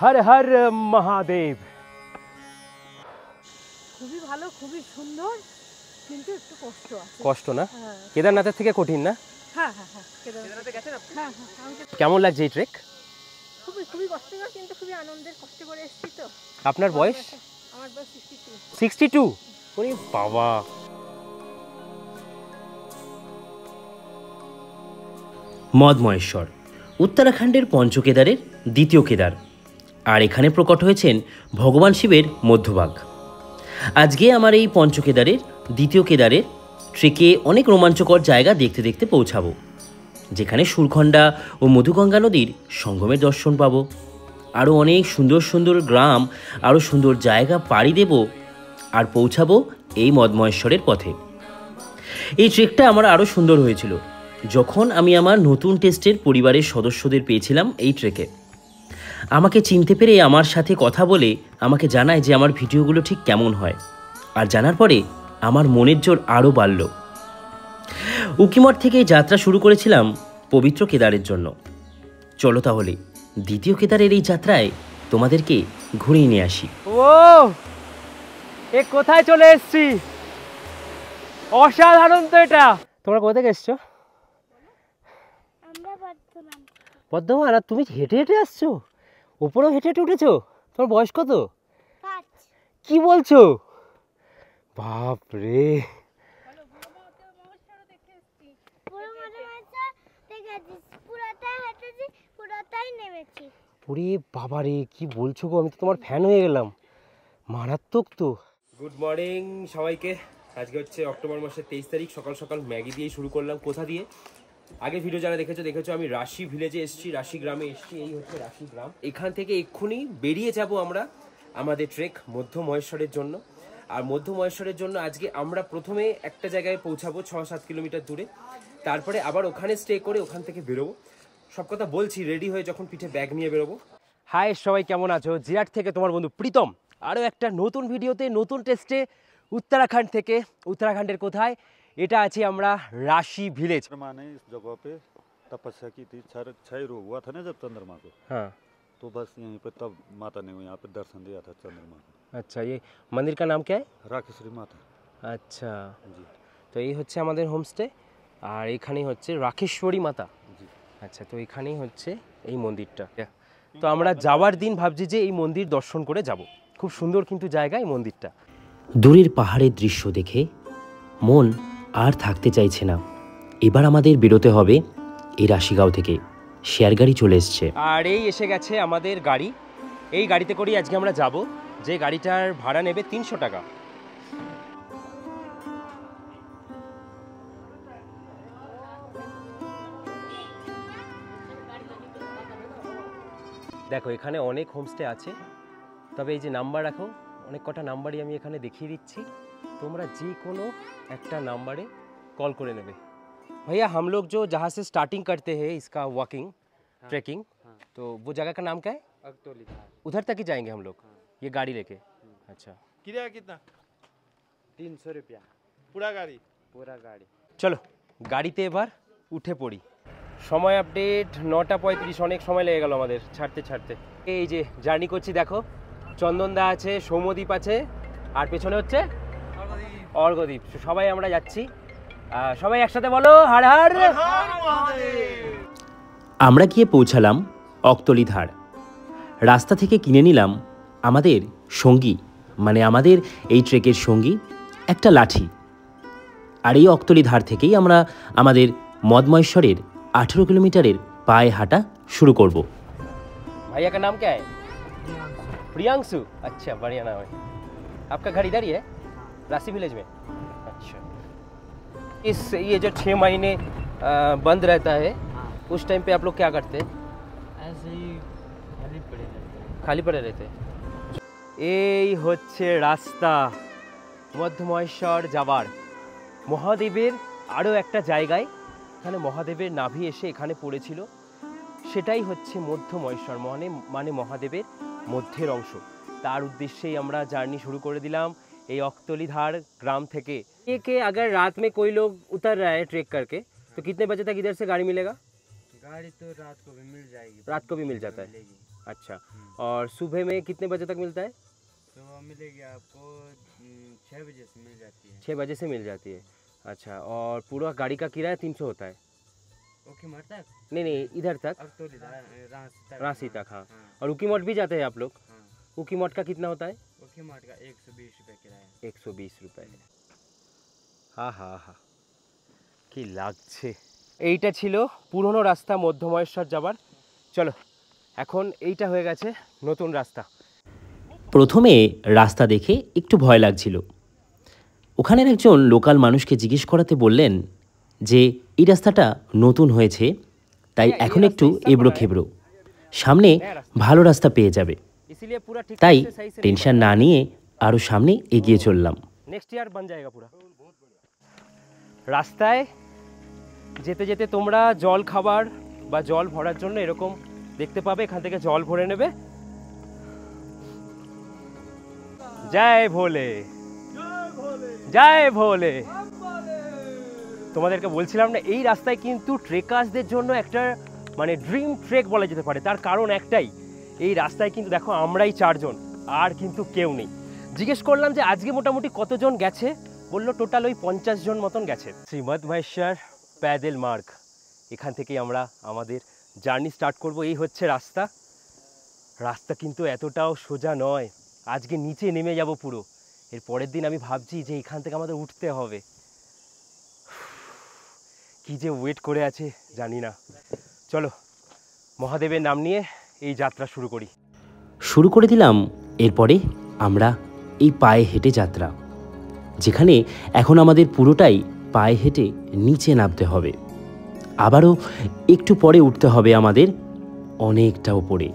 হর হর মহাদেব। খুবই ভালো, খুবই সুন্দর, কিন্তু একটু কষ্ট আছে। কষ্ট না? কেদারনাথের থেকে কঠিন না? হ্যাঁ হ্যাঁ হ্যাঁ, কেদারনাথে গেছেন আপনি? হ্যাঁ হ্যাঁ। কেমন লাগছে এই ট্রেক? খুবই কষ্টকর, কিন্তু খুবই আনন্দের। কষ্ট করে এসেছি তো। আপনার বয়স? আমার বয়স 62। 62? ওরে বাবা। মদমহেশ্বর উত্তরাখণ্ডের পঞ্চকেদারের দ্বিতীয় কেদার, আর এখানে প্রকট হয়েছেন ভগবান শিবের মধ্যভাগ। আজকে আমার এই পঞ্চকেদারের দ্বিতীয় কেদারের ট্রেকে অনেক রোমাঞ্চকর জায়গা দেখতে দেখতে পৌঁছাবো, যেখানে সুরখণ্ডা ও মধুগঙ্গা নদীর সঙ্গমের দর্শন পাবো। আরও অনেক সুন্দর সুন্দর গ্রাম, আরও সুন্দর জায়গা পাড়ি দেব, আর পৌঁছাবো এই মদমহেশ্বরের পথে। এই ট্রেকটা আমার আরও সুন্দর হয়েছিল যখন আমি আমার নতুন টেস্টের পরিবারের সদস্যদের পেয়েছিলাম এই ট্রেকে। আমাকে চিনতে পেরে আমার সাথে কথা বলে আমাকে জানায় যে আমার ভিডিওগুলো ঠিক কেমন হয়, আর জানার পরে আমার মনের জোর আরও বাড়ল। উকিমঠ থেকে যাত্রা শুরু করেছিলাম পবিত্র কেদারের জন্য। চলো তাহলে দ্বিতীয় কেদারের এই যাত্রায় তোমাদেরকে ঘুরিয়ে নিয়ে আসি। ও এ কোথায় চলে এসেছি? অসাধারণ তো এটা। তোমরা কোথা থেকে এসছো? বর্ধমান। আর তুমি হেঁটে হেঁটে আসছো? উপরেও হেঁটে হেঁটে উঠেছো? তোমার বয়স কত? 5। কি বলছো? বাপ রে। ওরে বাবা রে, কি বলছো গো, আমি তো তোমার ফ্যান হয়ে গেলাম। মারাত্মক তো। গুড মর্নিং সবাইকে। আজকে হচ্ছে অক্টোবর মাসের 23 তারিখ। সকাল সকাল ম্যাগি দিয়ে শুরু করলাম। কোথা দিয়ে? আগে ভিডিও যারা দেখেছো আমি রাশি ভিলেজে এসেছি, রাশি গ্রামে এসেছি। এই হচ্ছে রাশি গ্রাম। এখান থেকে এক্ষুনি বেরিয়ে যাব আমরা আমাদের ট্রেক মধ্যমহেশ্বরের জন্য। আর মধ্যমহেশ্বরের জন্য আজকে আমরা প্রথমে একটা জায়গায় পৌঁছাবো 6-7 কিলোমিটার দূরে, তারপরে আবার ওখানে স্টে করে ওখান থেকে বেরোবো। সব কথা বলছি রেডি হয়ে, যখন পিঠে ব্যাগ নিয়ে বেরোবো। হাই সবাই, কেমন আছো? জিরাট থেকে তোমার বন্ধু প্রীতম আরও একটা নতুন ভিডিওতে, নতুন টেস্টে उत्तराखंड থেকে। उत्तराखंडेर কোথায়? এটা আছি আমরা राशि विलेज। माने इस जगह पे तपस्या की थी, क्षय रोग हुआ था ना जब चंद्रमा को। हाँ, तो बस यहीं पे तब माता ने यहाँ पे दर्शन दिया था चंद्रमा को। अच्छा, ये मंदिर का नाम क्या है? राकेश्वरी माता। अच्छा जी। তো এই হচ্ছে আমাদের হোমস্টে, আর এখানেই হচ্ছে রাকেশ্বরী মাতা। জি। আচ্ছা, তো এখানেই হচ্ছে এই মন্দিরটা। তো আমরা যাওয়ার দিন ভাবছি যে এই মন্দির দর্শন করে যাব। খুব সুন্দর কিন্তু জায়গা এই মন্দিরটা। দূরের পাহাড়ের দৃশ্য দেখে মন আর থাকতে চাইছে না। এবার আমাদের বেরোতে হবে এই রাশিগাঁও থেকে। শেয়ার গাড়ি চলে এসছে, আর এই এসে গেছে আমাদের গাড়ি। এই গাড়িতে করেই আজকে আমরা যাব, যে গাড়িটার ভাড়া নেবে 300 টাকা। দেখো এখানে অনেক হোমস্টে আছে, তবে এই যে নাম্বার রাখো, অনেক কটা নাম্বারই আমি এখানে দেখিয়ে দিচ্ছি। তোমরা যে কোনো একটা নাম্বারে कॉल করে নেবে। भैया हम लोग जो जहाँ से स्टार्टिंग करते हैं इसका वॉकिंग ट्रैकिंग, तो वो जगह का नाम क्या है? अक्तौली। उधर तक ही जाएंगे हम लोग ये गाड़ी लेके। अच्छा, किराया कितना? 300 रुपया पूरा गाड़ी। চলো গাড়িতে এবার উঠে পড়ি। সময় আপডেট 9টা 35, অনেক সময় লেগে গেল আমাদের ছাড়তে ছাড়তে। এই যে জার্নি করছি, দেখো চন্দনদা আছে, সৌম্যদীপ আছে, আর পেছনে হচ্ছে অর্ঘদ্বীপ। সবাই আমরা যাচ্ছি, সবাই একসাথে বলো হর হর মহাদেব। আমরা গিয়ে পৌঁছালাম অক্তলি ধার। রাস্তা থেকে কিনে নিলাম আমাদের সঙ্গী, মানে আমাদের এই ট্রেকের সঙ্গী, একটা লাঠি। আর এই অক্তলি ধার থেকেই আমরা আমাদের মদমহেশ্বরের 18 কিলোমিটারের পায়ে হাঁটা শুরু করব। भैया का नाम क्या है? प्रियांशु। अच्छा, बढ़िया नाम है। आपका घर इधर ही है, राशि विलेज में? अच्छा, इस ये जो 6 महीने बंद रहता है, उस टाइम पे आप लोग क्या करते हैं? ऐसे ही खाली पड़े रहते हैं। এই হচ্ছে রাস্তা মধ্যমহেশ্বর যাবার। মহাদেবের আরও একটা জায়গায়, এখানে মহাদেবের নাভি এসে এখানে পড়েছিল, সেটাই হচ্ছে মধ্যমহেশ্বর, মানে মহাদেবের মধ্যের অংশ। তার উদ্দেশ্যেই আমরা জার্নি শুরু করে দিলাম এই অক্তলিধার গ্রাম থেকে। के अगर रात में कोई लोग उतर रहा है ट्रेक करके, तो कितने बजे तक इधर से गाड़ी मिलेगा? गाड़ी तो रात को भी मिल जाएगी। रात को भी मिल जाता है। अच्छा, और सुबह में कितने बजे तक मिलता है? सुबह मिलेगी आपको 6 बजे से मिल जाती है। 6 बजे से मिल जाती है। अच्छा, और पूरा गाड़ी का किराया 300 होता है? ओके मठ तक नहीं इधर तक, अब तो रांची तक। हाँ, और उकी मठ भी जाते हैं आप लोग? हाँ, उकी मठ का कितना होता है? ओके मठ का 120 रुपये किराया। 120 रुपये। হা হা হা, কি লাগছে। এইটা ছিল পুরনো রাস্তা মধ্যমহেশ্বর যাবার। চলো, এখন এইটা হয়ে গেছে নতুন রাস্তা। প্রথমে রাস্তা দেখে একটু ভয় লাগছিল। ওখানের একজন লোকাল মানুষকে জিজ্ঞেস করাতে বললেন যে এই রাস্তাটা নতুন হয়েছে, তাই এখন একটু এবড়ো খেবড়ো, সামনে ভালো রাস্তা পেয়ে যাবে। इसीलिए पूरा ठीक তাই से सही से টেনশন না নিয়ে আরও সামনে এগিয়ে চললাম। নেক্সট ইয়ার बन जाएगा पूरा। রাস্তায় যেতে যেতে তোমরা জল খাবার বা জল ভরার জন্য এরকম দেখতে পাবে, এখান থেকে জল ভরে নেবে। জয় ভোলে, জয় ভোলে। তোমাদেরকে বলছিলাম না, এই রাস্তায় কিন্তু ট্রেকার্সদের জন্য একটা মানে ড্রিম ট্রেক বলা যেতে পারে। তার কারণ একটাই, এই রাস্তায় কিন্তু দেখো আমরাই 4 জন, আর কিন্তু কেউ নেই। জিজ্ঞেস করলাম যে আজকে মোটামুটি কতজন গেছে, বললো টোটাল ওই 50 জন মতন গেছে। শ্রীমদ মহেশ্বর প্যাডেল মার্গ, এখান থেকেই আমরা আমাদের জার্নি স্টার্ট করব। এই হচ্ছে রাস্তা। রাস্তা কিন্তু এতটাও সোজা নয়, আজকে নিচে নেমে যাব পুরো। এর পরের দিন আমি ভাবছি যে এখান থেকে আমাদের উঠতে হবে। কি যে ওয়েট করে আছে জানি না। চলো মহাদেবের নাম নিয়ে এই যাত্রা শুরু করি। শুরু করে দিলাম। এরপরে আমরা এই পায়ে হেঁটে যাত্রা, যেখানে এখন আমাদের পুরোটাই পায়ে হেঁটে নিচে নামতে হবে। আবারও একটু পরে উঠতে হবে আমাদের অনেকটা উপরে।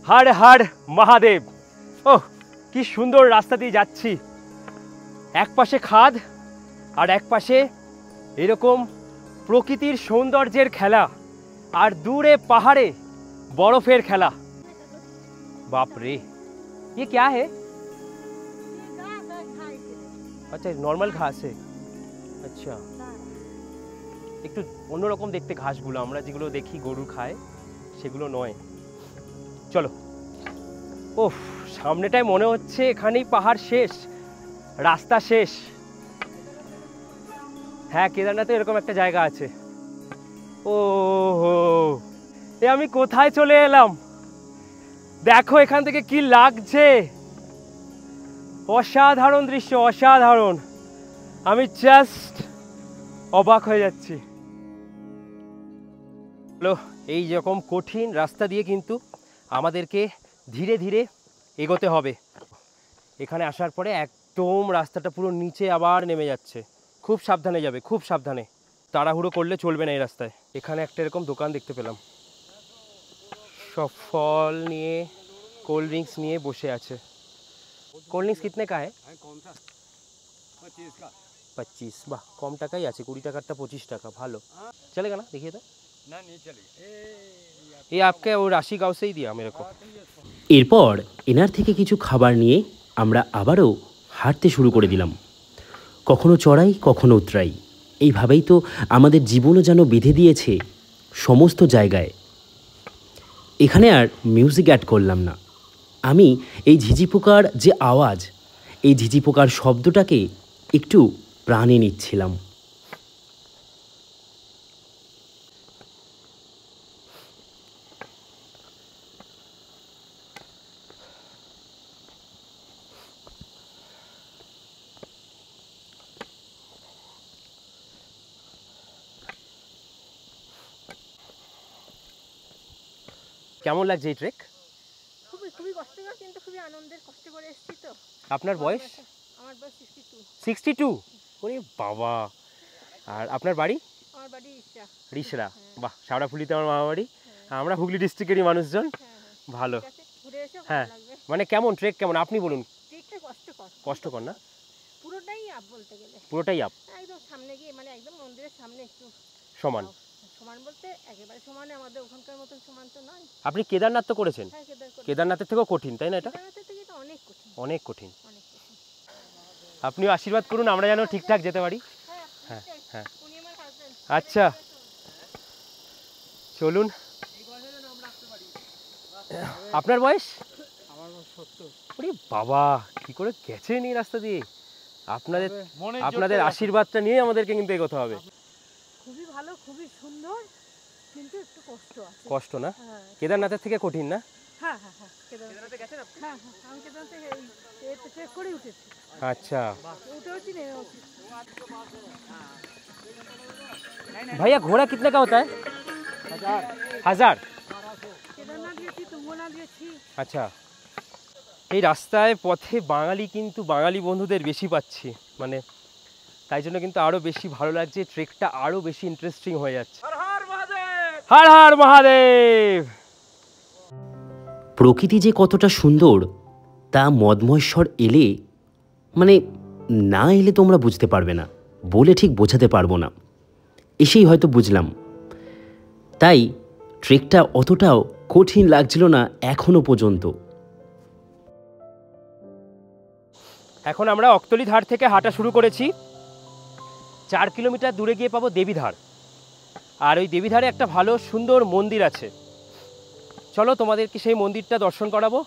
হাড় হাড় মহাদেব। ওহ, কি সুন্দর রাস্তা দিয়ে যাচ্ছি। এক পাশে খাদ আর এক পাশে এরকম প্রকৃতির সৌন্দর্যের খেলা, আর দূরে পাহাড়ে বরফের খেলা। বাপ রে, ये क्या है? अच्छा, নর্মাল ঘাস है। আচ্ছা, একটু অন্যরকম দেখতে ঘাসগুলো, আমরা যেগুলো দেখি গরু খায় সেগুলো নয়। চলো। ওহ, সামনেটায় মনে হচ্ছে এখানেই পাহাড় শেষ, রাস্তা শেষ। হ্যাঁ, কেদারনাথে এরকম একটা জায়গা আছে। ও হো, এ আমি কোথায় চলে এলাম? দেখো এখান থেকে কি লাগছে, অসাধারণ দৃশ্য, অসাধারণ। আমি জাস্ট অবাক হয়ে যাচ্ছি। এই রকম কঠিন রাস্তা দিয়ে কিন্তু আমাদেরকে ধীরে ধীরে এগোতে হবে। এখানে আসার পরে একদম রাস্তাটা পুরো নিচে আবার নেমে যাচ্ছে। খুব সাবধানে যাবে, খুব সাবধানে, তাড়াহুড়ো করলে চলবে না এই রাস্তায়। এখানে একটা এরকম দোকান দেখতে পেলাম, সব ফল নিয়ে, কোল্ড ড্রিঙ্কস নিয়ে বসে আছে। কোল্ড ড্রিঙ্কস কিতনে কা है? 25। বাহ, কম টাকাই আছে, 20 টাকারটা 25 টাকা, ভালো। চলেगा ना? देखिए तो ना नहीं चलेगा। ये आपके वो राशि गांव से ही दिया मेरे को। এরপর এনার থেকে কিছু খাবার নিয়ে আমরা আবারও হাঁটতে শুরু করে দিলাম। কখনো চড়াই, কখনো উতরাই, এইভাবেই তো আমাদের জীবনও যেন বেঁধে দিয়েছে সমস্ত জায়গায়। এখানে আর মিউজিক অ্যাড করলাম না। আমি এই ঝিঝি পোকার যে আওয়াজ, এই ঝিঝি পোকার শব্দটাকে একটু প্রাণে নিচ্ছিলাম। কেমন লাগছে এই ট্রেক? খুবই খুবই কষ্টকর, কিন্তু খুবই আনন্দের। কষ্ট করে এসেছি তো। আপনার বয়স? আমার বয়স 62। 62? ওরে বাবা। আর আপনার বাড়ি? আমার বাড়ি ইচ্ছা। রিসরা। বাহ, শাওড়াফুলিতে আমার মামা বাড়ি। আমরা হুগলি ডিস্ট্রিক্টেরই মানুষজন। ভালো। ঘুরে এসে হ্যাঁ, ভালো লাগবে। মানে কেমন ট্রেক, কেমন আপনি বলুন। ট্রেকটা কষ্টকর। কষ্টকর না? পুরো পুরোটাই আপ বলতে গেলে, পুরোটাই আপ, একদম সামনে গিয়ে মানে একদম মন্দিরের সামনে একটু সমান। সমান বলতে একেবারে সমানে, আমাদের ওখানকার মতন সমান তো নয়। আপনি কেদারনাথ তো করেছেন, হ্যাঁ, কেদারনাথের থেকেও কঠিন তাই না? এটা কেদারনাথের থেকে এটা অনেক কঠিন, অনেক কঠিন। অনেক কঠিন। আপনিও আশীর্বাদ করুন আমরা যেন ঠিকঠাক যেতে পারি। হ্যাঁ হ্যাঁ, উনি আমার হাজবেন্ড। আচ্ছা চলুন। আপনার বয়স? আমার 70। ওরে বাবা, কি করে গেছেন এই রাস্তা দিয়ে? আপনাদের আশীর্বাদটা নিয়ে আমাদেরকে কিন্তু এগোতে হবে। খুবই ভালো, খুবই সুন্দর, কিন্তু একটু কষ্ট আছে। কষ্ট না? হ্যাঁ কেদারনাথের থেকে কঠিন না? হ্যাঁ হ্যাঁ হ্যাঁ, কেদারনাথে গেছেন আপনি? হ্যাঁ হ্যাঁ, আমি কেদারনাথে এতে ট্রেক করে উঠেছি। আচ্ছা উঠেওছি, নেমেওছি। भैया घोड़ा कितने का होता है? 1000। কেদারনাথ গেছি, তুঙ্গনাথ গেছি। আচ্ছা, এই রাস্তায় পথে বাঙালি কিন্তু বাঙালি বন্ধুদের বেশি পাচ্ছি, মানে তাই জন্য কিন্তু আরও বেশি ভালো লাগছে, ট্রেকটা আরও বেশি ইন্টারেস্টিং হয়ে যাচ্ছে। হর হর মহাদেব। প্রকৃতি যে কতটা সুন্দর তা মদমহেশ্বর এলে মানে না এলে তোমরা বুঝতে পারবে না, বলে ঠিক বোঝাতে পারবো না, এসেই হয়তো বুঝলাম। তাই ট্রেকটা অতটাও কঠিন লাগছিল না এখনো পর্যন্ত। এখন আমরা অক্তলি ধার থেকে হাঁটা শুরু করেছি। 4 কিলোমিটার দূরে গিয়ে পাবো দেবীধার, আর ওই দেবীধারে একটা ভালো সুন্দর মন্দির আছে। চলো তোমাদেরকে সেই মন্দিরটা দর্শন করাবো।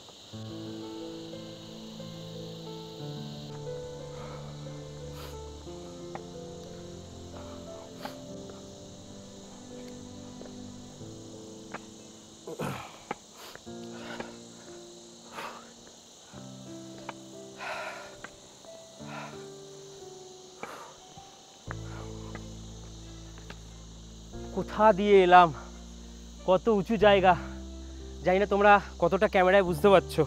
কোথা দিয়ে এলাম, কত উঁচু জায়গা, জানি না তোমরা কতটা ক্যামেরায় বুঝতে পারছো।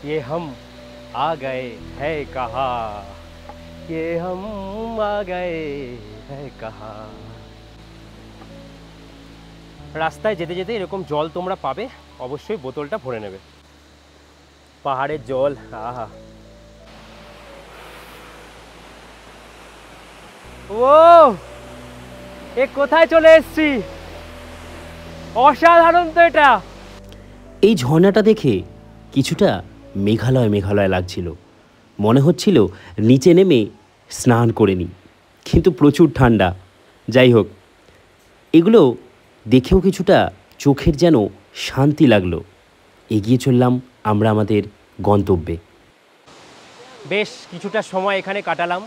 ये हम आ गए है कहा, ये हम आ गए है कहा। রাস্তায় যেতে যেতে এরকম জল তোমরা পাবে, অবশ্যই বোতলটা ভরে নেবে। পাহাড়ের জল, আহা। ও এ কোথায় চলে এসেছি, অসাধারণ তো এটা। এই ঝর্ণাটা দেখে কিছুটা মেঘালয় মেঘালয় লাগছিল, মনে হচ্ছিল নিচে নেমে স্নান করে নিই, কিন্তু প্রচুর ঠান্ডা। যাই হোক, এগুলো দেখেও কিছুটা চোখের যেন শান্তি লাগলো। এগিয়ে চললাম আমরা আমাদের গন্তব্যে। বেশ কিছুটা সময় এখানে কাটালাম,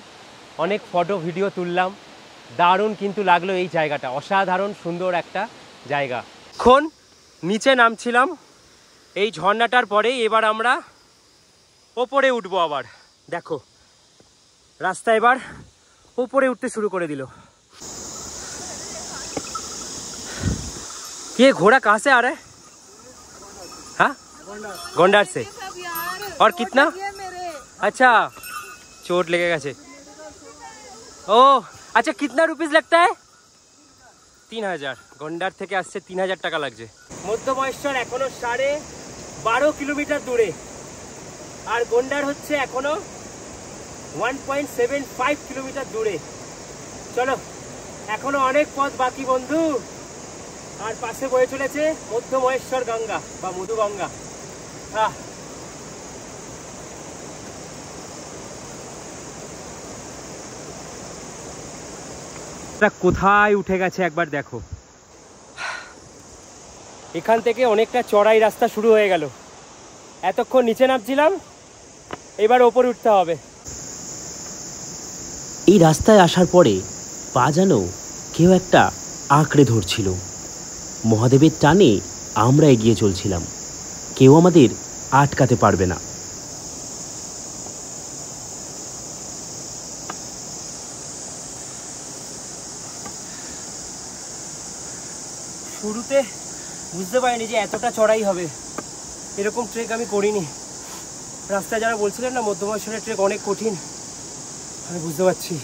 অনেক ফটো ভিডিও তুললাম, দারুণ কিন্তু লাগলো এই জায়গাটা, অসাধারণ সুন্দর একটা জায়গা। এখন নিচে নামছিলাম এই ঝর্ণাটার পরে, এবার আমরা ওপরে উঠবো। আবার দেখো রাস্তা এবার ওপরে উঠতে শুরু করে দিল। ये घोड़ा कहाँ से आ रहा है? हाँ, गोंडार से। और कितना? अच्छा, चोट लेके गए। ओ अच्छा, कितना रुपीस लगता है? 3000। गोंडार থেকে আসছে 3000 টাকা লাগছে। মধ্যমহেশ্বর এখনো 12.5 কিলোমিটার দূরে, আর গোন্ডার হচ্ছে এখনো 1.75 কিলোমিটার দূরে। চলো, এখনো অনেক পথ বাকি বন্ধু। আর পাশে বয়ে চলেছে মধ্যমহেশ্বর গঙ্গা বা মধু গঙ্গা। কোথায় উঠে গেছে একবার দেখো। এখান থেকে অনেকটা চড়াই রাস্তা শুরু হয়ে গেল। এতক্ষণ নিচে নামছিলাম, এবার ওপরে উঠতে হবে। এই রাস্তায় আসার পরে পা যেন কেউ একটা আঁকড়ে ধরছিল। মহাদেবের টানে আমরা এগিয়ে চলছিলাম, কেউ আমাদের আটকাতে পারবে না। শুরুতে বুঝতে পারিনি যে এতটা চড়াই হবে, এরকম ট্রেক আমি করিনি। রাস্তায় যারা বলছিলেন না মধ্যমহেশ্বরের ট্রেক অনেক কঠিন, আমি বুঝতে পারছি।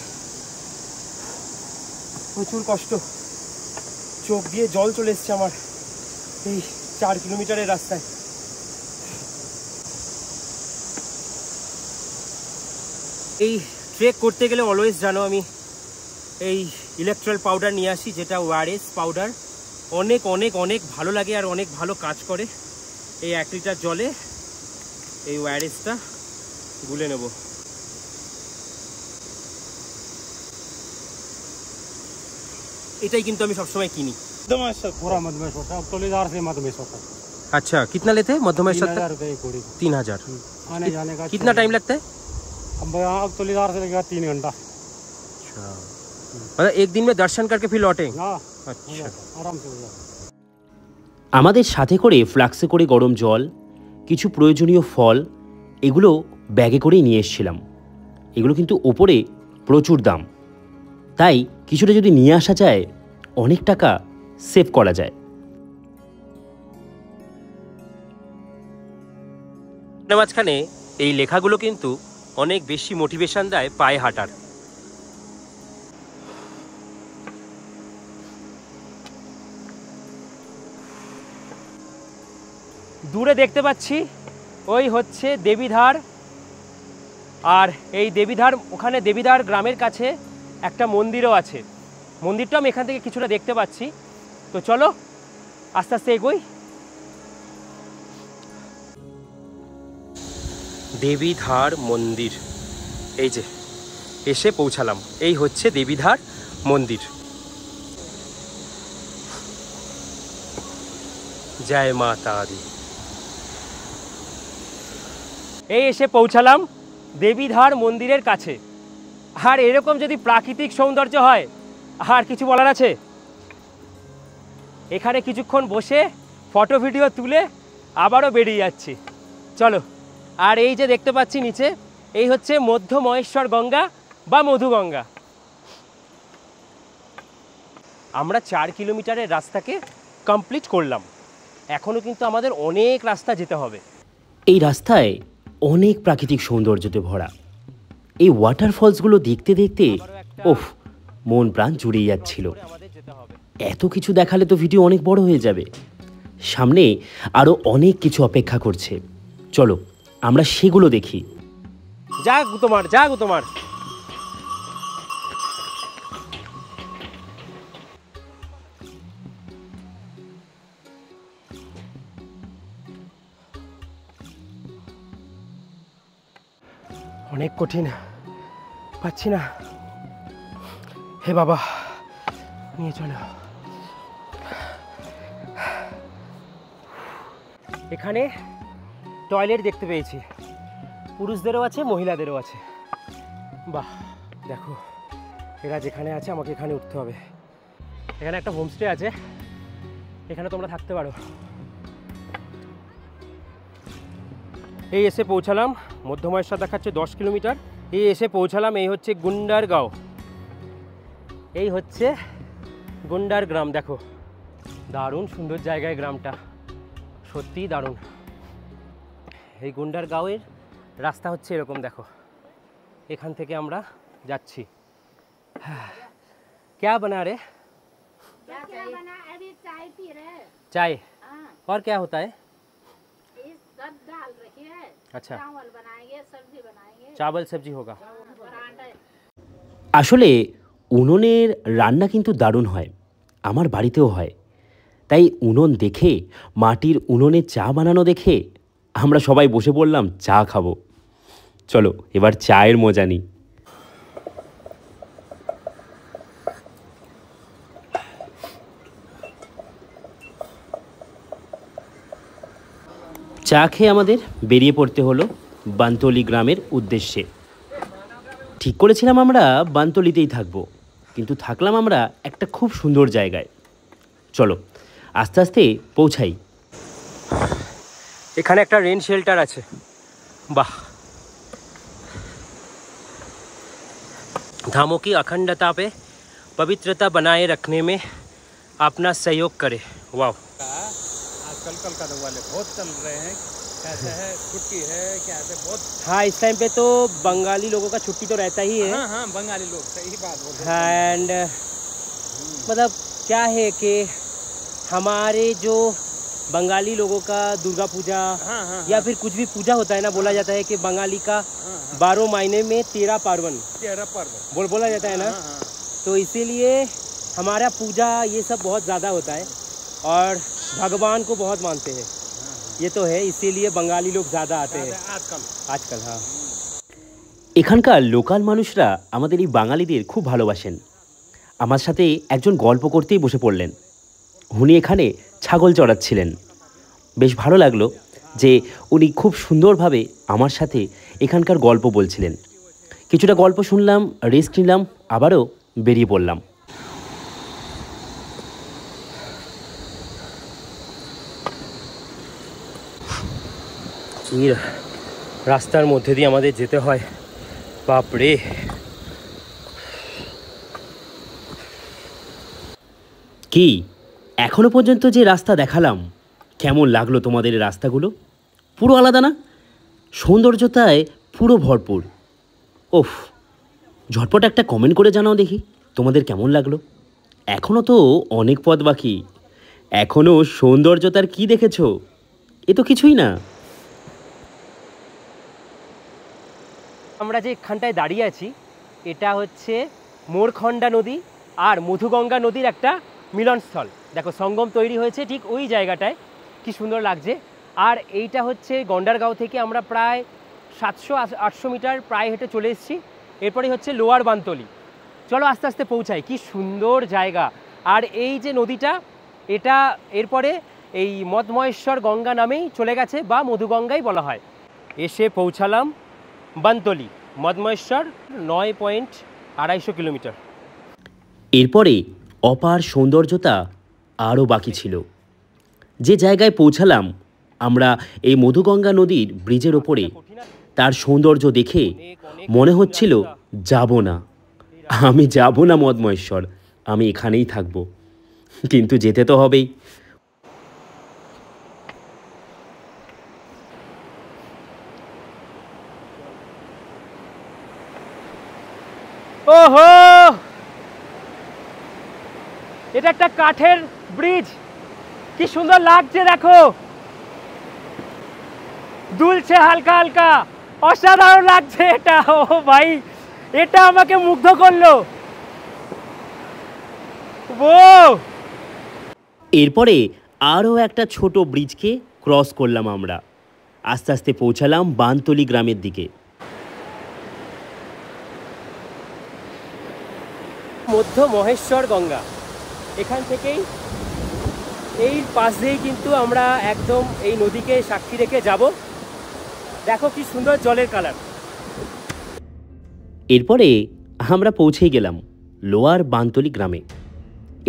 প্রচুর কষ্ট, চোখ দিয়ে জল চলে এসছে আমার এই 4 কিলোমিটারের রাস্তায়। এই ট্রেক করতে গেলে অলওয়েজ জানো আমি এই ইলেকট্রল পাউডার নিয়ে আসি, যেটা ওআরএস পাউডার। অনেক অনেক অনেক ভালো লাগে আর অনেক ভালো কাজ করে। এই 1 লিটার জলে এই ওআরএসটা গুলে নেব। এটাই কিন্তু আমি সবসময় কিনি। पूरा मधुमेश्वर था, अब तोलीदार से मधुमेश्वर तक अच्छा, कितना लेते हैं मध्यमेश्वर 3000 तक? रुपये एक घोड़ी 3000। आने जाने का। कितना टाइम लगता है? अब यहाँ तोलीदार से लगेगा 3 घंटा। अच्छा, मतलब एक दिन में दर्शन करके फिर लौटे? हाँ, अच्छा, आराम से हो जाता। আমাদের সাথে করে ফ্লাক্সে করে গরম জল, কিছু প্রয়োজনীয় ফল, এগুলো ব্যাগে করেই নিয়ে এসেছিলাম। এগুলো কিন্তু ওপরে প্রচুর দাম, তাই কিছুটা যদি নিয়ে আসা যায় অনেক টাকা সেভ করা যায়। মাঝখানে এই লেখাগুলো কিন্তু অনেক বেশি মোটিভেশন দেয় পায়ে হাঁটার। দূরে দেখতে পাচ্ছি ওই হচ্ছে দেবীধার, আর এই দেবীধার, ওখানে দেবীধার গ্রামের কাছে একটা মন্দিরও আছে। মন্দিরটা আমি এখান থেকে কিছুটা দেখতে পাচ্ছি। তো চলো আস্তে আস্তে এগোই। দেবীধার মন্দির, এই যে এসে পৌঁছালাম। এই হচ্ছে দেবীধার মন্দির। জয় মাতা দি। এই এসে পৌঁছালাম দেবীধার মন্দিরের কাছে। আর এরকম যদি প্রাকৃতিক সৌন্দর্য হয় আর কিছু বলার আছে? এখানে কিছুক্ষণ বসে ফটো ভিডিও তুলে আবারও বেরিয়ে যাচ্ছি। চলো। আর এই যে দেখতে পাচ্ছি নিচে, এই হচ্ছে মধ্যমহেশ্বর গঙ্গা বা মধুগঙ্গা। আমরা 4 কিলোমিটারের রাস্তাকে কমপ্লিট করলাম। এখনও কিন্তু আমাদের অনেক রাস্তা যেতে হবে। এই রাস্তায় অনেক প্রাকৃতিক সৌন্দর্যতে ভরা। এই ওয়াটারফলসগুলো দেখতে দেখতে ওফ, মন প্রাণ জুড়িয়ে যাচ্ছিল। এত কিছু দেখালে তো ভিডিও অনেক বড় হয়ে যাবে। সামনে আরও অনেক কিছু অপেক্ষা করছে, চলো আমরা সেগুলো দেখি। যাক তোমার, যাক তোমার। অনেক কঠিন, পাচ্ছি না। হে বাবা, নিয়ে চলো। এখানে টয়লেট দেখতে পেয়েছি, পুরুষদেরও আছে মহিলাদেরও আছে। বাহ, দেখো এরা যেখানে আছে আমাকে এখানে উঠতে হবে। এখানে একটা হোমস্টে আছে, এখানে তোমরা থাকতে পারো। এই এসে পৌঁছালাম, মধ্যমহেশ্বর দেখাচ্ছে 10 কিলোমিটার। এই এসে পৌঁছালাম, এই হচ্ছে গুন্ডারগাঁও। এই হচ্ছে গুন্ডার গ্রাম। দেখো দারুণ সুন্দর জায়গায় গ্রামটা, সত্যিই দারুণ। এই গুন্ডারগাঁওয়ের রাস্তা হচ্ছে এরকম, দেখো এখান থেকে আমরা যাচ্ছি। क्या बना रहे? क्या बना? अभी चाय पी रहे। चाय हाँ, और क्या होता है? इस सब दाल रखी है। अच्छा, चावल बनाएंगे, सब्जी बनाएंगे, चावल सब्जी होगा। पराठा। আসলে উনুনের রান্না কিন্তু দারুণ হয়, আমার বাড়িতেও হয়। তাই উনুন দেখে, মাটির উনুনে চা বানানো দেখে আমরা সবাই বসে পড়লাম চা খাবো। চলো এবার চায়ের মজা নিই। চা খেয়ে আমাদের বেরিয়ে পড়তে হলো বানতলি গ্রামের উদ্দেশ্যে। ঠিক করেছিলাম আমরা বানতলিতেই থাকবো, কিন্তু থাকলাম আমরা একটা খুব সুন্দর জায়গায়। চলো আস্তে আস্তে পৌঁছাই। এখানে একটা রেন শেল্টার আছে। বাহ, धामों की अखंडता पे पवित्रता बनाए रखने में अपना सहयोग करे। वाह। आजकल कलकत्ता वाले बहुत चल रहे हैं, कैसे है छुट्टी है क्या है बहुत। हाँ इस टाइम पे तो बंगाली लोगों का छुट्टी तो रहता ही है। हाँ हाँ बंगाली लोग सही बात बोल रहे हैं। एंड मतलब क्या है कि हमारे जो बंगाली लोगों का दुर्गा पूजा या फिर कुछ भी पूजा होता है ना, बोला जाता है कि बंगाली का 12 महीने में 13 पार्वन 13 पर्व बोला जाता है ना। तो इसीलिए हमारा पूजा ये सब बहुत ज़्यादा होता है और भगवान को बहुत मानते हैं, ये तो है, इसीलिए बंगाली लोग ज़्यादा आते हैं आजकल। हाँ এখানকার লোকাল মানুষরা আমাদের এই বাঙালিদের খুব ভালোবাসেন। আমার সাথে একজন গল্প করতেই বসে পড়লেন। উনি এখানে ছাগল চড়াচ্ছিলেন। বেশ ভালো লাগলো যে উনি খুব সুন্দরভাবে আমার সাথে এখানকার গল্প বলছিলেন। কিছুটা গল্প শুনলাম, রেস্ট নিলাম, আবারও বেরিয়ে পড়লাম। এই রাস্তার মধ্যে দিয়ে আমাদের যেতে হয়, বাপরে। কি এখনো পর্যন্ত যে রাস্তা দেখালাম, কেমন লাগলো তোমাদের এই রাস্তাগুলো? পুরো আলাদা না? সৌন্দর্যতায় পুরো ভরপুর। ওফ, ঝটপট একটা কমেন্ট করে জানাও দেখি তোমাদের কেমন লাগলো। এখনও তো অনেক পথ বাকি, এখনও সৌন্দর্যতার কি দেখেছো? এ তো কিছুই না। আমরা যে এখানটায় দাঁড়িয়ে আছি এটা হচ্ছে মোরখণ্ডা নদী আর মধুগঙ্গা নদীর একটা মিলনস্থল। দেখো সঙ্গম তৈরি হয়েছে ঠিক ওই জায়গাটায়, কি সুন্দর লাগছে। আর এইটা হচ্ছে গন্ডারগাঁও থেকে আমরা প্রায় 700-800 মিটার প্রায় হেঁটে চলে এসেছি। এরপরে হচ্ছে লোয়ার বানতলি। চলো আস্তে আস্তে পৌঁছাই, কি সুন্দর জায়গা। আর এই যে নদীটা, এটা এরপরে এই মদমহেশ্বর গঙ্গা নামেই চলে গেছে বা মধুগঙ্গাই বলা হয়। এসে পৌঁছালাম বানতলি, মদমহেশ্বর 9.250 কিলোমিটার। এরপরে অপার সৌন্দর্যতা আরও বাকি ছিল। যে জায়গায় পৌঁছালাম আমরা এই মধুগঙ্গা নদীর ব্রিজের ওপরে, তার সৌন্দর্য দেখে মনে হচ্ছিল যাব না, আমি যাব না মদমহেশ্বর, আমি এখানেই থাকব। কিন্তু যেতে তো হবেই। ওহো, এটা একটা কাঠের ব্রিজ, কি সুন্দর লাগছে দেখো, দুলছে হালকা হালকা, অসাধারণ লাগছে এটা। ও ভাই, এটা আমাকে মুগ্ধ করলো। ও এরপরে আরও একটা ছোট ব্রিজকে ক্রস করলাম আমরা। আস্তে আস্তে পৌঁছালাম বানতলি গ্রামের দিকে। মধ্য মহেশ্বর গঙ্গা, এখান থেকেই এই পাশ দিয়েই কিন্তু আমরা একদম এই নদীকে সাক্ষী রেখে যাব। দেখো কি সুন্দর জলের কালার। এরপরে আমরা পৌঁছেই গেলাম লোয়ার বানতলি গ্রামে।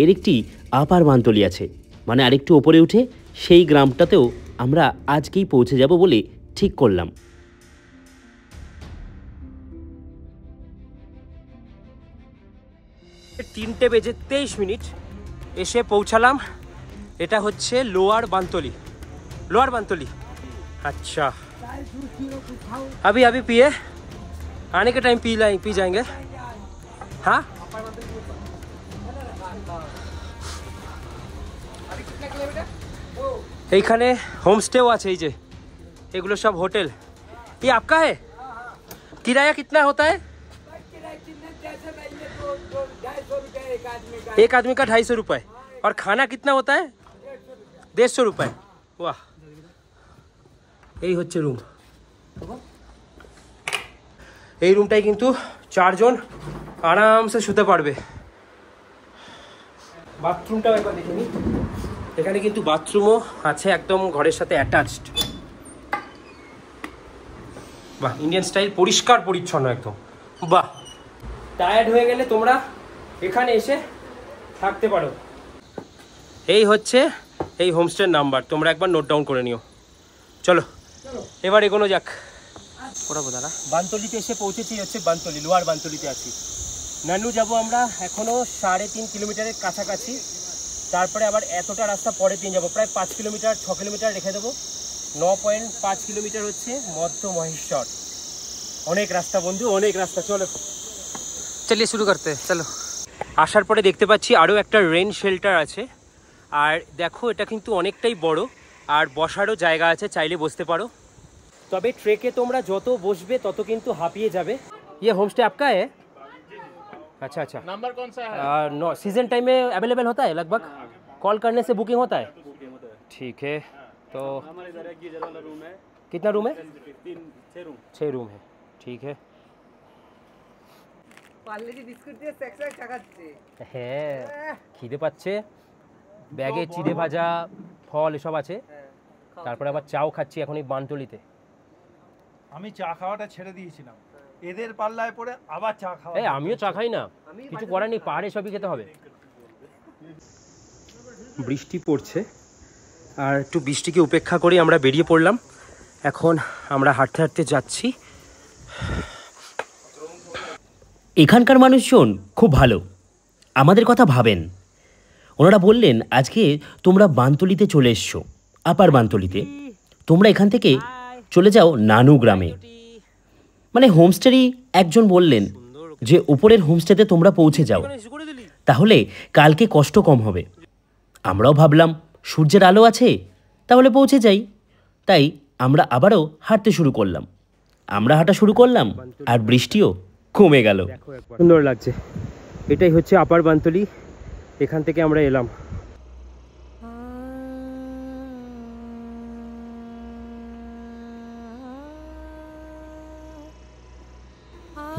এর একটি আপার বানতলি আছে, মানে আরেকটু ওপরে উঠে সেই গ্রামটাতেও আমরা আজকেই পৌঁছে যাব বলে ঠিক করলাম। 3:23 এসে পৌঁছালাম। এটা হচ্ছে লোয়ার বানতলি, लोअर बांतोली। अच्छा, अभी अभी पिए, आने के टाइम पी जाएंगे। हाँ, এইখানে হোমস্টেও আছে, এই যে এগুলো সব হোটেল। ये आपका है? किराया कितना होता है? एक आदमी का 250 रुपये। और खाना कितना होता है? 150 रुपये। वाह, এই হচ্ছে রুম। এই রুমটাই কিন্তু 4 জন আরামসে শুতে পারবে। বাথরুমটাও একবার দেখে নিই। এখানে কিন্তু বাথরুমও আছে, একদম ঘরের সাথে অ্যাটাচড। বাহ, ইন্ডিয়ান স্টাইল, পরিষ্কার পরিচ্ছন্ন একদম। বাহ, টায়ার্ড হয়ে গেলে তোমরা এখানে এসে থাকতে পারো। এই হচ্ছে এই হোমস্টের নাম্বার, তোমরা একবার নোট ডাউন করে নিও। চলো এবার এগোনো যাক। ওরাবো দাঁড়া। বানতলিতে এসে পৌঁছেছি, হচ্ছে বানতলি, লোয়ার বানতলিতে আছি। নানু যাবো আমরা এখনো 3.5 কিলোমিটারের কাছাকাছি। তারপরে আবার এতটা রাস্তা পরের দিন যাবো, প্রায় 5 কিলোমিটার 6 কিলোমিটার রেখে দেবো। 9.5 কিলোমিটার হচ্ছে মধ্য মহেশ্বর। অনেক রাস্তা বন্ধু, অনেক রাস্তা। চলো চলিয়ে শুরু করতে, চলো। আসার পরে দেখতে পাচ্ছি আরও একটা রেন শেল্টার আছে। আর দেখো এটা কিন্তু অনেকটাই বড়, আর বসারও জায়গা আছে, চাইলে বসতে পারো। তবে ট্রেকে তোমরা যত বসবে তত কিন্তু হাঁপিয়ে যাবে। ये होम स्टे आपका है? अच्छा अच्छा। नंबर कौन सा है? नो, सीजन टाइम में अवेलेबल होता है लगभग? कॉल करने से बुकिंग होता है? ठीक है। तो हमारे इधर एक गीजर वाला रूम है। कितना रूम है? 6 रूम है। ठीक है। পার্লেজি বিস্কুট দিয়ে সেক্সা খাচ্ছে। হ্যাঁ, খিদে পাচ্ছে। ব্যাগে চিড়ে ভাজা, ফল এসব আছে। তারপরে আবার চাও খাচ্ছি এখন এই বানটলিতে। আমি চা খাওয়াটা ছেড়ে দিয়েছিলাম, এদের পাল্লায় পড়ে আবার চা খাওয়া। এই আমিও চা খাই না, কিছু করার নেই, পাহাড়ে সবই খেতে হবে। বৃষ্টি পড়ছে, আর একটু বৃষ্টিকে উপেক্ষা করে আমরা বেরিয়ে পড়লাম। এখন আমরা হাঁটতে হাঁটতে যাচ্ছি। এখানকার মানুষজন খুব ভালো, আমাদের কথা ভাবেন। ওনারা বললেন আজকে তোমরা বানতলিতে চলে এসছো, আপার বানতলিতে, তোমরা এখান থেকে চলে যাও নানু গ্রামে। মানে হোমস্টেরই একজন বললেন যে উপরের হোমস্টেতে তোমরা পৌঁছে যাও, তাহলে কালকে কষ্ট কম হবে। আমরাও ভাবলাম সূর্যের আলো আছে, তাহলে পৌঁছে যাই। তাই আমরা আবারও হাঁটতে শুরু করলাম। আমরা হাঁটা শুরু করলাম আর বৃষ্টিও কমে গেল। সুন্দর লাগছে। এটাই হচ্ছে আপার বানতলি, এখান থেকে আমরা এলাম।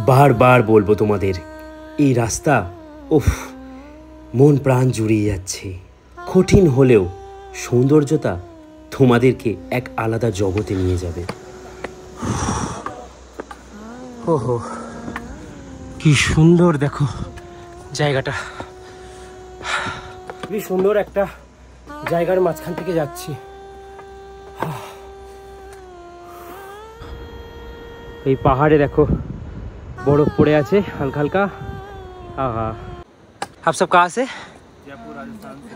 বারবার বলবো তোমাদের, এই রাস্তা উফ, মন প্রাণ জুড়িয়ে যাচ্ছে। কঠিন হলেও সৌন্দর্যতা তোমাদেরকে এক আলাদা জগতে নিয়ে যাবে। ওহো, কি সুন্দর দেখো জায়গাটা। খুবই সুন্দর একটা জায়গার মাঝখান থেকে যাচ্ছি। এই পাহাড়ে দেখো বরফ পড়ে আছে হালকা হালকা। आहा। आप सब कहाँ से?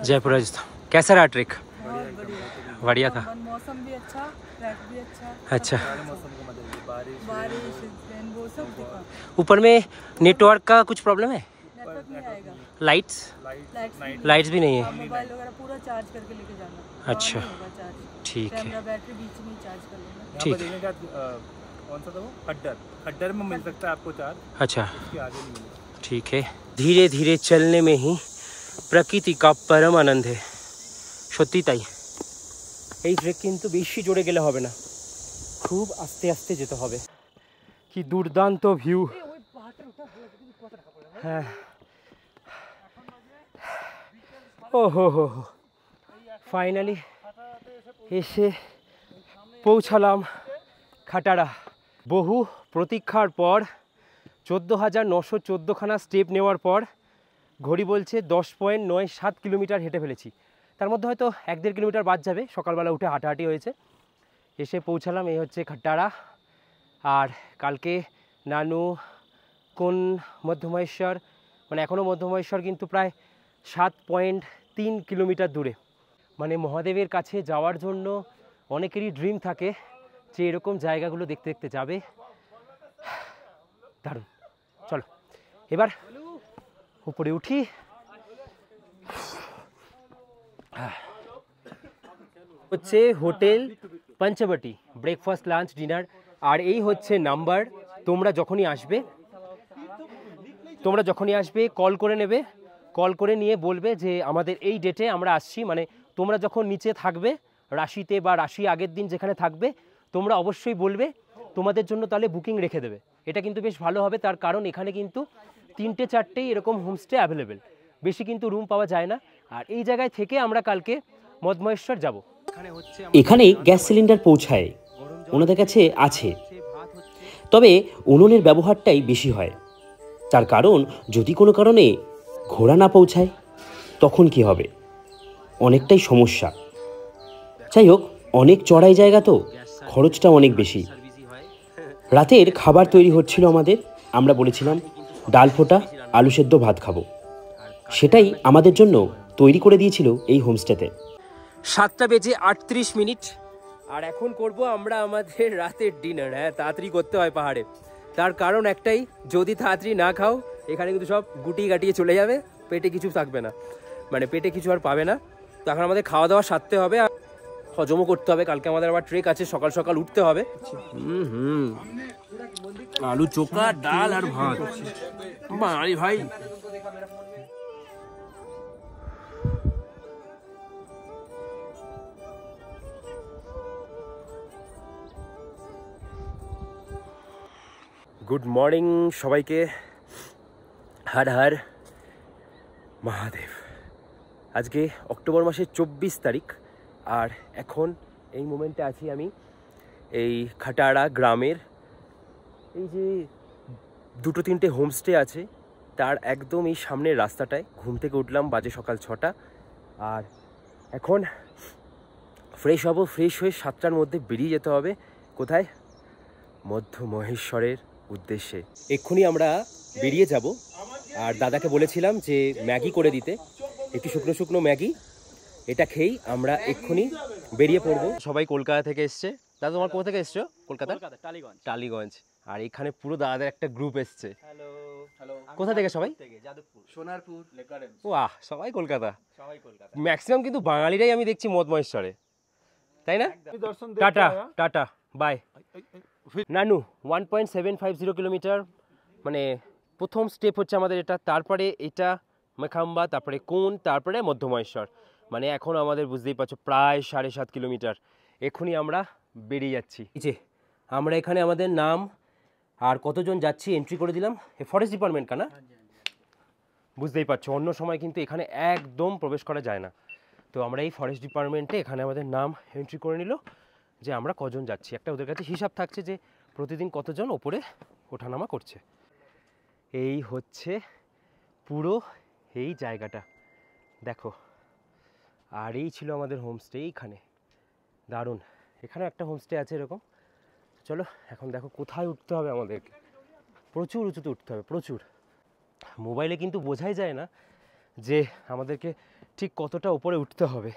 जयपुर राजस्थान। कैसा रहा ट्रिक? बढ़िया था। मौसम भी अच्छा, ट्रैक भी अच्छा। अच्छा, बारिश रेनबो सब दिखा। ऊपर में नेटवर्क का कुछ प्रॉब्लम है? नेटवर्क नहीं आएगा, लाइट्स लाइट्स भी नहीं है? मोबाइल वगैरह पूरा चार्ज करके लेके जाना। अच्छा, नहीं होगा चार्ज। ठीक है, कैमरा बैटरी बीच में ही चार्ज कर लेना। ठीक। कौन सा था वो? खड्डर में मिल सकता है आपको चार्ज, अच्छा इसके आगे नहीं मिलेगा। ठीक है। धीरे धीरे चलने में ही प्रकृति का परम आनंद है। সত্যি তাই। এই ট্রেক কিন্তু বেশি জোরে গেলে হবে না, খুব আস্তে আস্তে যেতে হবে। কি দুর্দান্ত ভিউ। হ্যাঁ, ও হো হো, ফাইনালি এসে পৌঁছালাম খাটাড়া। বহু প্রতীক্ষার পর 14,914খানা স্টেপ নেওয়ার পর ঘড়ি বলছে 10.97 কিলোমিটার হেঁটে ফেলেছি। তার মধ্যে হয়তো 1-1.5 কিলোমিটার বাদ যাবে, সকালবেলা উঠে হাঁটাহাঁটি হয়েছে। এসে পৌঁছালাম, এই হচ্ছে খাটাড়া। আর কালকে নানু কোন মধ্যমহেশ্বর, মানে এখনও মধ্যমহেশ্বর কিন্তু প্রায় 7.3 কিলোমিটার দূরে। মানে মহাদেবের কাছে যাওয়ার জন্য অনেকেরই ড্রিম থাকে যে এরকম জায়গাগুলো দেখতে দেখতে যাবে। দারুণ। চলো এবার উপরে উঠি। হচ্ছে hotel Panchavati, breakfast lunch dinner. আর এই হচ্ছে নাম্বার। তোমরা যখনই আসবে কল করে নেবে, কল করে নিয়ে বলবে যে আমাদের এই ডেটে আমরা আসছি। মানে তোমরা যখন নিচে থাকবে রাশিতে বা রাশি আগের দিন যেখানে থাকবে, তোমরা অবশ্যই বলবে, তোমাদের জন্য তাহলে বুকিং রেখে দেবে। এটা কিন্তু বেশ ভালো হবে, তার কারণ এখানে কিন্তু 3-4টেই এরকম হোমস্টে অ্যাভেলেবেল, বেশি কিন্তু রুম পাওয়া যায় না। আর এই জায়গায় থেকে আমরা কালকে মধ্যমহেশ্বর যাব। এখানে গ্যাস সিলিন্ডার পৌঁছায়, ওনাদের কাছে আছে, তবে উনুনের ব্যবহারটাই বেশি হয়। তার কারণ যদি কোনো কারণে ঘোড়া না পৌঁছায় তখন কি হবে, অনেকটাই সমস্যা। যাই হোক, অনেক চড়াই জায়গা তো, খরচটা অনেক বেশি। রাতের খাবার তৈরি হচ্ছিল আমাদের। আমরা বলেছিলাম ডাল ফোটা, আলু সেদ্ধ, ভাত খাবো। সেটাই আমাদের জন্য তৈরি করে দিয়েছিল এই হোমস্টেতে। 7:38 আর এখন করব আমরা আমাদের রাতের ডিনার। হ্যাঁ, তাড়াতাড়ি করতে হয় পাহাড়ে, তার কারণ একটাই, যদি তাড়াতাড়ি না খাও এখানে কিন্তু সব গুটিয়ে গাটিয়ে চলে যাবে, পেটে কিছু থাকবে না, মানে পেটে কিছু আর পাবে না। তো এখন আমাদের খাওয়া দাওয়া সারতে হবে, আর হজমও করতে হবে, কালকে আমাদের আবার ট্রেক আছে, সকাল সকাল উঠতে হবে। আলু চোখা, ডাল আর ভাত, বাঙালি ভাই। গুড মর্নিং সবাইকে, হর হর মহাদেব। আজকে অক্টোবর মাসের 24 তারিখ, আর এখন এই মোমেন্টে আছি আমি এই খাটাড়া গ্রামের এই যে 2-3টে হোমস্টে আছে তার একদম এই সামনের রাস্তাটায়। ঘুম থেকে উঠলাম, বাজে সকাল 6টা, আর এখন ফ্রেশ হব, ফ্রেশ হয়ে 7টার মধ্যে বেরিয়ে যেতে হবে। কোথায়? মধ্য মহেশ্বরের উদ্দেশ্যে। এক্ষুনি আমরা বেরিয়ে যাব, আর দাদাকে বলেছিলাম যে ম্যাগি করে দিতে, একটু শুকনো শুকনো ম্যাগি, এটা খেয়েই আমরা এক্ষুনি বেরিয়ে পড়বো। সবাই কলকাতা থেকে এসছে। দাদা তোমার কোথা থেকে এসছো? কলকাতা, টালিগঞ্জ। আর এখানে পুরো দাদাদের একটা গ্রুপ এসছে। কোথা থেকে সবাই? যাদবপুর, সোনারপুর, বাহ, সবাই কলকাতা। ম্যাক্সিমাম কিন্তু বাঙালিরাই আমি দেখছি মধ্য মহেশ্বরে, তাই না? Tata tata bye. নানু 1.750 কিলোমিটার, মানে প্রথম স্টেপ হচ্ছে আমাদের এটা, তারপরে এটা মেখাম্বা, তারপরে কোন, তারপরে মধ্য মহেশ্বর। মানে এখন আমাদের বুঝতেই পারছো প্রায় 7.5 কিলোমিটার। এক্ষুনি আমরা বেরিয়ে যাচ্ছি। এই যে আমরা এখানে আমাদের নাম আর কতজন যাচ্ছি এন্ট্রি করে দিলাম। ফরেস্ট ডিপার্টমেন্ট কানা, বুঝতেই পারছো অন্য সময় কিন্তু এখানে একদম প্রবেশ করা যায় না। তো আমরা এই ফরেস্ট ডিপার্টমেন্টে এখানে আমাদের নাম এন্ট্রি করে নিল, যে আমরা কজন যাচ্ছি। একটা ওদের কাছে হিসাব থাকছে যে প্রতিদিন কতজন ওপরে ওঠানামা করছে। এই হচ্ছে পুরো এই জায়গাটা, দেখো। আর এই ছিল আমাদের হোমস্টে এইখানে, দারুণ। এখানে একটা হোমস্টে আছে এরকম। চলো এখন দেখো কোথায় উঠতে হবে আমাদেরকে। প্রচুর উঁচুতে উঠতে হবে, প্রচুর। মোবাইলে কিন্তু বোঝাই যায় না যে আমাদেরকে ঠিক কতটা উপরে উঠতে হবে।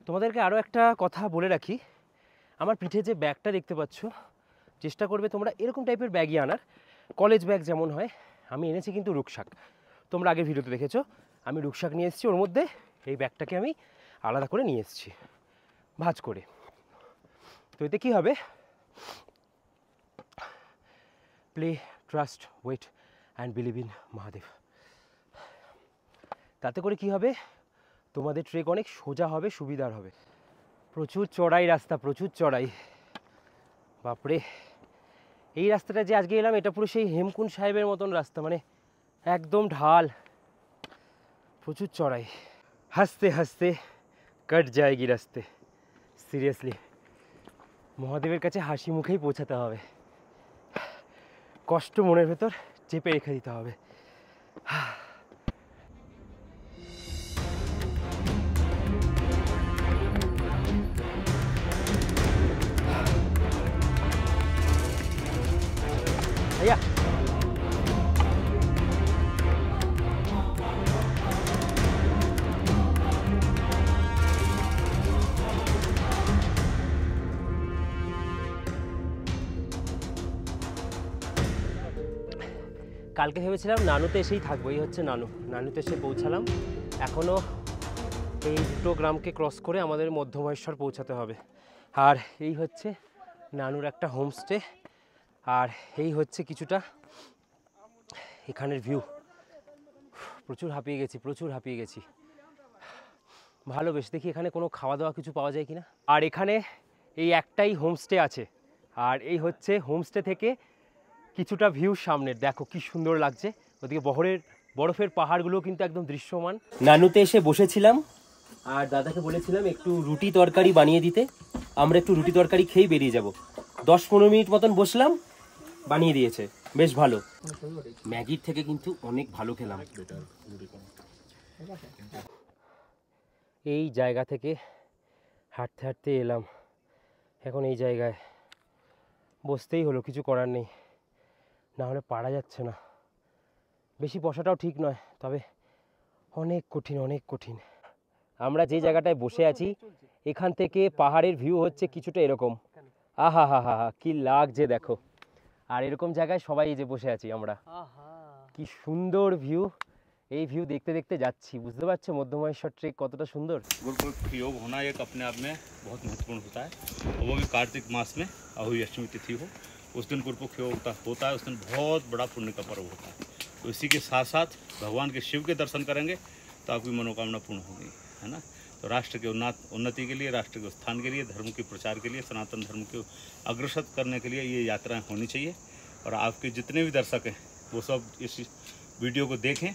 তোমাদেরকে আরও একটা কথা বলে রাখি, আমার পিঠে যে ব্যাগটা দেখতে পাচ্ছ, চেষ্টা করবে তোমরা এরকম টাইপের ব্যাগই আনার, কলেজ ব্যাগ যেমন হয়। আমি এনেছি কিন্তু রুকসাক, তোমরা আগের ভিডিওতে দেখেছো আমি রুকসাক নিয়ে এসেছি, ওর মধ্যে এই ব্যাগটাকে আমি আলাদা করে নিয়ে এসেছি ভাঁজ করে। তো এতে কী হবে, play, trust, wait and believe in Mahadev. তাতে করে কি হবে, তোমাদের ট্রেক অনেক সোজা হবে, সুবিধার হবে। প্রচুর চড়াই রাস্তা, প্রচুর চড়াই, বাপরে। এই রাস্তাটা যে আজকে এলাম এটা পুরো সেই হেমকুণ্ড সাহেবের মতন রাস্তা, মানে একদম ঢাল, প্রচুর চড়াই। হাসতে হাসতে কাট যায়গি রাস্তে, সিরিয়াসলি মহাদেবের কাছে হাসি মুখেই পৌঁছাতে হবে, কষ্ট মনের ভেতর চেপে রেখে দিতে হবে। ভাইয়া কালকে ভেবেছিলাম নানুতে এসেই থাকবো, এই হচ্ছে নানুতে এসে পৌঁছালাম। এখনও এই 2 গ্রামকে ক্রস করে আমাদের মধ্য মহেশ্বর পৌঁছাতে হবে। আর এই হচ্ছে নানুর একটা হোমস্টে, আর এই হচ্ছে কিছুটা এখানের ভিউ। প্রচুর হাঁপিয়ে গেছি। ভালো, বেশ দেখি এখানে কোনো খাওয়া দাওয়া কিছু পাওয়া যায় কিনা। আর এখানে এই একটাই হোমস্টে আছে, আর এই হচ্ছে হোমস্টে থেকে কিছুটা ভিউ সামনের, দেখো কি সুন্দর লাগছে। ওদিকে বরফের পাহাড়গুলো কিন্তু একদম দৃশ্যমান। নানুতে এসে বসেছিলাম, আর দাদাকে বলেছিলাম একটু রুটি তরকারি বানিয়ে দিতে। আমরা একটু রুটি তরকারি খেয়েই বেরিয়ে যাব। 10-15 মিনিট মতন বসলাম, বানিয়ে দিয়েছে, বেশ ভালো। ম্যাগির থেকে কিন্তু অনেক ভালো খেলাম। এই জায়গা থেকে হাঁটতে হাঁটতে এলাম, এখন এই জায়গায় বসতেই হলো, কিছু করার নেই, না হলে পারা যাচ্ছে না। বেশি বসাটাও ঠিক নয়, তবে অনেক কঠিন, অনেক কঠিন। আমরা যে জায়গাটায় বসে আছি এখান থেকে পাহাড়ের ভিউ হচ্ছে কিছুটা এরকম। আহা হা হা হা, কি লাগছে দেখো। আর এরকম জায়গায় সবাই যে বসে আছি আমরা, কি সুন্দর ভিউ। এই ভিউ দেখতে দেখতে যাচ্ছি। বুঝতে পারছো মধ্যমহেশ্বর ট্রেক কতটা সুন্দর। गुरुकुल योग होना एक अपने आप में बहुत महत्वपूर्ण होता है, और वो भी कार्तिक मास में अहोई अष्टमी तिथि हो, उस दिन गुरुपुख योग होता है। उस दिन बहुत बड़ा पुण्य का पर्व होता है। तो इसी के साथ साथ भगवान के शिव के दर्शन करेंगे तो आपकी मनोकामना पूर्ण होगी, है ना। तो राष्ट्र के उन्नति के लिए, राष्ट्र के उत्थान के लिए, धर्म के प्रचार के लिए, सनातन धर्म को अग्रसर करने के लिए ये यात्राएं होनी चाहिए। और आपके जितने भी दर्शक हैं वो सब इस वीडियो को देखें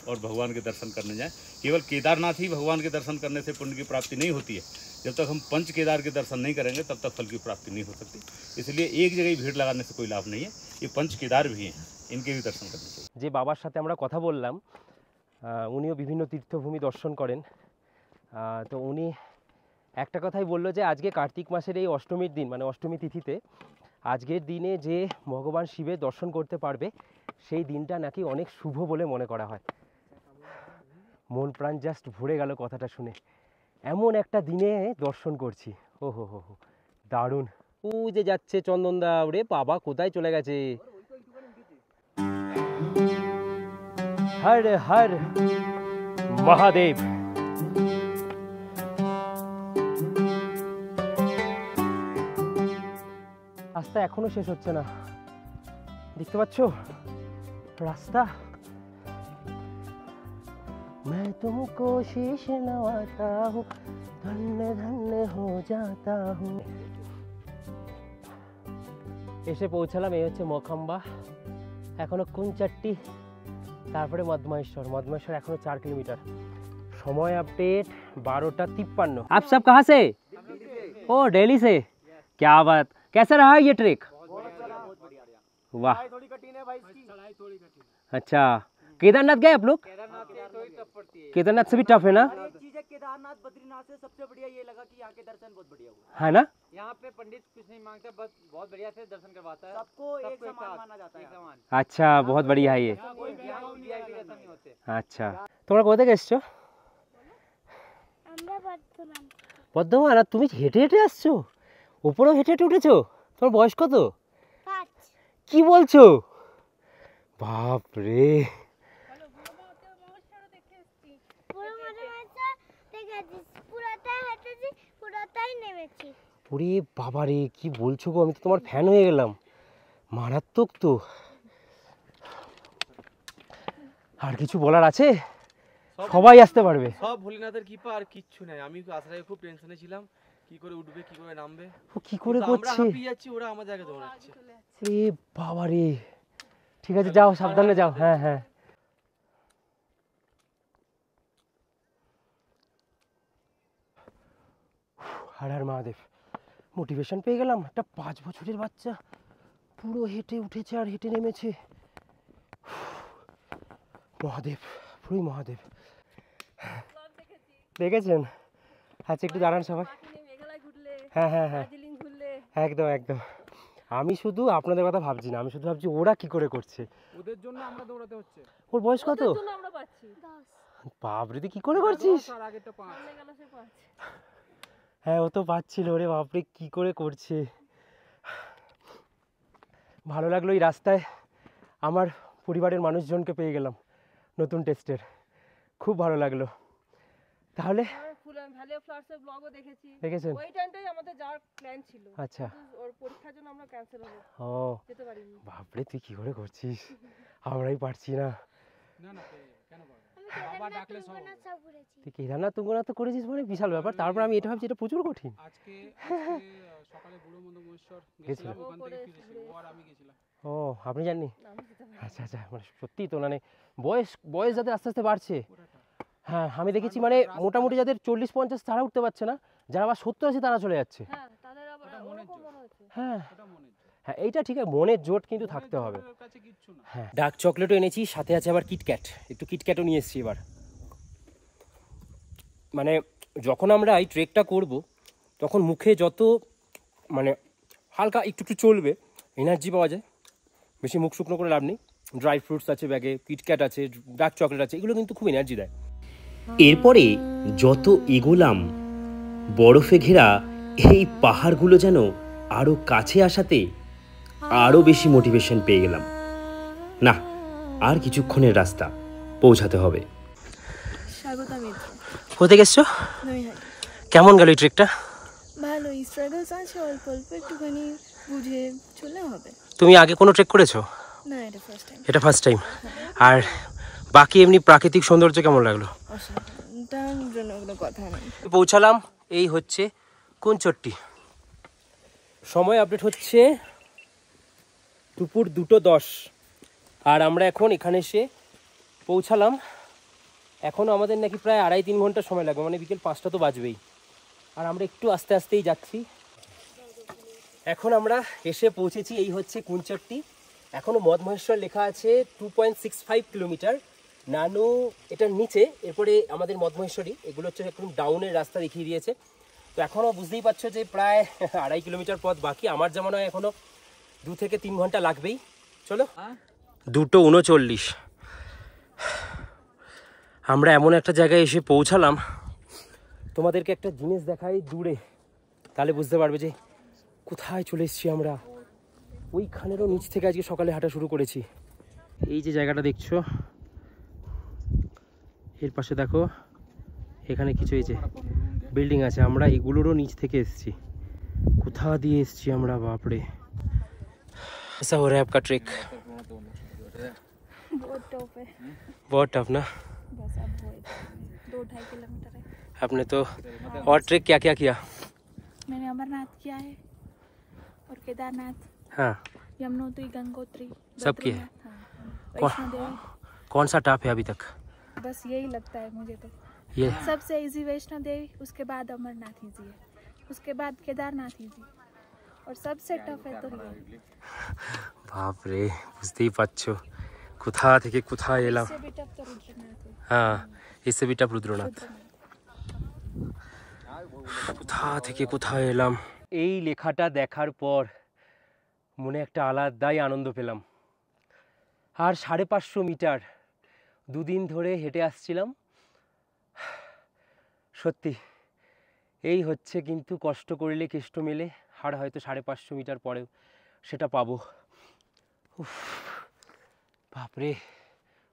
और भगवान के दर्शन करने जाएं। केवल केदारनाथ ही भगवान के दर्शन करने से पुण्य की प्राप्ति नहीं होती है। जब तक हम पंच केदार के दर्शन नहीं करेंगे तब तक फल की प्राप्ति नहीं हो सकती। इसलिए एक जगह ही भीड़ लगाने से कोई लाभ नहीं है। ये पंच केदार भी हैं, इनके भी दर्शन करने चाहिए। যে বাবার সাথে আমরা কথা বললাম, উনিও বিভিন্ন তীর্থভূমি দর্শন করেন। তো উনি একটা কথাই বললো যে আজকে কার্তিক মাসের এই অষ্টমীর দিন, মানে অষ্টমী তিথিতে আজকের দিনে যে ভগবান শিবের দর্শন করতে পারবে সেই দিনটা নাকি অনেক শুভ বলে মনে করা হয়। মন প্রাণ জাস্ট ভরে গেল কথাটা শুনে। এমন একটা দিনে দর্শন করছি, ও হো হো হো, দারুণ। ও যে যাচ্ছে চন্দনদা, ওরে বাবা কোথায় চলে গেছে। হর হর মহাদেব। রাস্তা এখনো শেষ হচ্ছে না, দেখতে পাচ্ছ রাস্তা। मैं तुमको शीश नवाता हूँ, धन्य धन्य हो जाता हूँ। এসে পৌঁছালাম, এই হচ্ছে মখাম্বা। এখনো কুঞ্চাট্টি, তারপরে মধ্যমহেশ্বর। মধ্যমহেশ্বর এখনো 4 কিলোমিটার। समय अपडेट 12:53। आप सब कहाँ से? ओ दिल्ली से। क्या बात, कैसा रहा ये ट्रेक? वाह, अच्छा। केदारनाथ गए आप लोग? केदारनाथ से भी टफ है ना? केदारनाथ बद्रीनाथ से सबसे बढ़िया ये लगा कि यहाँ के दर्शन बहुत बढ़िया हुए, है ना? यहाँ पे पंडित कुछ नहीं मांगता, बस बहुत बढ़िया से दर्शन करवाता है। सबको एक समान माना जाता है। अच्छा, बहुत बढ़िया है ये। कोई वीआईपी दर्शन नहीं होते। अच्छा, তোমরা কোথা থেকে এসছো? আমরা বর্ধমান। বর্ধমান। আর তুমি হেঁটে হেঁটে আসছো? উপরেও হেঁটে হেঁটে উঠেছো? তোমার বয়স কত? 5। কি বলছো? বাপ রে। পুরো মধ্যমহেশ্বর দেখেছি, পুরোটাই হেঁটেছি, পুরোটাই নেমেছি। ওরে বাবা রে, কি বলছো গো, আমি তো তোমার ফ্যান হয়ে গেলাম। মারাত্মক তো। আর কিছু বলার আছে? সবাই আসতে পারবে। সব ভোলেনাথের কৃপা, আর কিচ্ছু নাই। আমি আসার আগে খুব টেনশনে ছিলাম, কি করে উঠবে, কি করে নামবে। ও কি করে কিন্তু আমরা করছে? হাঁপিয়ে যাচ্ছি, ওরা আমার জায়গায় দৌড়াচ্ছে। এ বাবা রে। ঠিক আছে, যাও, সাবধানে যাও। হ্যাঁ হ্যাঁ। হর হর মহাদেব। মোটিভেশন পেয়ে গেলাম। একটা 5 বছরের বাচ্চা পুরো হেঁটে উঠেছে আর হেঁটে নেমেছে। মহাদেব, পুরোই মহাদেব। দেখেছেন? আচ্ছা একটু দাঁড়ান সবাই। হ্যাঁ হ্যাঁ হ্যাঁ, একদম একদম। আমি শুধু আপনাদের কথা ভাবছি না, আমি শুধু ভাবছি ওরা কি করে করছে। ওদের জন্য আমরা দৌড়াতে হচ্ছে। ওর বয়স কত? আমরা পাচ্ছি 10। বাপরে, তুই কি করে করছিস? আর আগেরটা 5। হ্যাঁ, ও তো পাচ্ছিল। ওরে বাপরে, কি করে করছে। ভালো লাগলো এই রাস্তায় আমার পরিবারের মানুষজনকে পেয়ে গেলাম নতুন টেস্টের। খুব ভালো লাগলো। তাহলে ভ্যালি অফ ফ্লাওয়ার্সের ব্লগও দেখেছি। দেখেছেন? ওই টাইমটাই আমাদের যাওয়ার প্ল্যান ছিল। আচ্ছা। ওর পরীক্ষার জন্য আমরা ক্যান্সেল হলো, ও যেতে পারিনি। বাপরে, তুই কি করে করছিস? আমরাই পারছি না। না না, কেন পারবে? আমি বাবা ডাকলে সব কেদারনাথ সব ঘুরেছি। তুই কেদারনাথ তুঙ্গনাথ তো করেছিস, মানে বিশাল ব্যাপার। তারপর আমি এটা ভাবছি এটা প্রচুর কঠিন। আজকে সকালে বুড়ো মধ্যমহেশ্বর গেছিলাম। গেছিলাম, ওখান থেকে ফিরেছি। ও আর আমি গেছিলাম। ও, আপনি জাননি? আচ্ছা আচ্ছা, মানে সত্যি তো, মানে বয়স যাদের আস্তে আস্তে বাড়ছে। হ্যাঁ, আমি দেখেছি মানে মোটামুটি যাদের 40-50 তারা উঠতে পারছে না, যারা আবার 70-80 তারা চলে যাচ্ছে। হ্যাঁ, তাদের আবার ওরকম মনে হচ্ছে। হ্যাঁ ওটা মনে হচ্ছে। হ্যাঁ, এইটা ঠিক আছে, মনের জোট কিন্তু থাকতে হবে। ওর কাছে কিচ্ছু না। হ্যাঁ, ডার্ক চকলেটও এনেছি, সাথে আছে আবার কিটক্যাট। একটু কিটক্যাটও নিয়ে এসেছি এবার। মানে যখন আমরা এই ট্রেকটা করব তখন মুখে যত মানে হালকা একটু একটু চলবে, এনার্জি পাওয়া যায়। বেশি মুখ শুকনো করে লাভ নেই। ড্রাই ফ্রুটস আছে ব্যাগে, কিটক্যাট আছে, ডার্ক চকলেট আছে, এগুলো কিন্তু খুব এনার্জি দেয়। এরপরে যত এগোলাম বরফে ঘেরা এই পাহাড়গুলো যেন আরও কাছে আসাতে আরও বেশি মোটিভেশন পেয়ে গেলাম। না, আর কিছুক্ষণের রাস্তা, পৌঁছাতে হবে। স্বাগতা মিত্র। কোথায় গেছো? নৈহাটি। কেমন গেল এই ট্রেকটা? ভালোই, স্ট্রাগলস আছে অল্প অল্প, একটুখানি বুঝে চলে হবে। তুমি আগে কোনো ট্রেক করেছো? না, এটা ফার্স্ট টাইম। এটা ফার্স্ট টাইম। আর বাকি এমনি প্রাকৃতিক সৌন্দর্য কেমন লাগলো? অসাধারণ, তার জন্য কোনো কথা নেই। পৌঁছালাম, এই হচ্ছে কুঞ্চট্টি। সময় আপডেট হচ্ছে দুপুর 2:10, আর আমরা এখন এখানে এসে পৌঁছালাম। এখনও আমাদের নাকি প্রায় 2.5-3 ঘন্টা সময় লাগবে, মানে বিকেল 5টা তো বাজবেই। আর আমরা একটু আস্তে আস্তেই যাচ্ছি। এখন আমরা এসে পৌঁছেছি, এই হচ্ছে কুঞ্চট্টি। এখনও মদমহেশ্বর লেখা আছে 2.65 কিলোমিটার। নানু এটার নিচে, এরপরে আমাদের মদমহেশ্বরী, এগুলো হচ্ছে একদম ডাউনের রাস্তা দেখিয়ে দিয়েছে। তো এখনও বুঝতেই পারছো যে প্রায় 2.5 কিলোমিটার পথ বাকি। আমার যেমন হয় এখনও 2 থেকে 3 ঘন্টা লাগবেই। চলো। 2:39 আমরা এমন একটা জায়গায় এসে পৌঁছালাম, তোমাদেরকে একটা জিনিস দেখাই দূরে, তাহলে বুঝতে পারবে যে কোথায় চলে এসেছি আমরা। ওইখানেরও নিচ থেকে আজকে সকালে হাঁটা শুরু করেছি। এই যে জায়গাটা দেখছো, এর পাশে দেখো এখানে কিছু এই যে বিল্ডিং আছে, আমরা এগুলোরও নিচ থেকে এসেছি। কোথা দিয়ে এসেছি আমরা, বাপরে। ऐसा हो रहा है आपका ट्रेक? बहुत टफ है। बहुत टफ ना? बस अब 2-2.5 किलोमीटर है। आपने तो और ट्रेक क्या क्या किया? मैंने अमरनाथ किया है और केदारनाथ, हाँ, यमुनोत्री, गंगोत्री सब किए हैं। वैष्णो देवी। कौन सा टफ है अभी तक? बस यही लगता है मुझे तो। ये सबसे इजी वैष्णो देवी, उसके बाद अमरनाथ इजी है, उसके बाद केदारनाथ इजी, और सबसे टफ है तो ये। বাপরে, বুঝতেই পারছো কোথা থেকে কোথায় এলাম। इससे भी टफ तो रुद्रनाथ है। হ্যাঁ, इससे भी टफ रुद्रनाथ। কোথা থেকে কোথায় এলাম। এই লেখাটা দেখার পর মনে একটা আলাদাই আনন্দ পেলাম। আর 550 মিটার 2 দিন ধরে হেঁটে আসছিলাম। সত্যি এই হচ্ছে, কিন্তু কষ্ট করলে কেষ্ট মেলে। আর হয়তো 550 মিটার পরেও সেটা পাবো। উফ, বাপরে,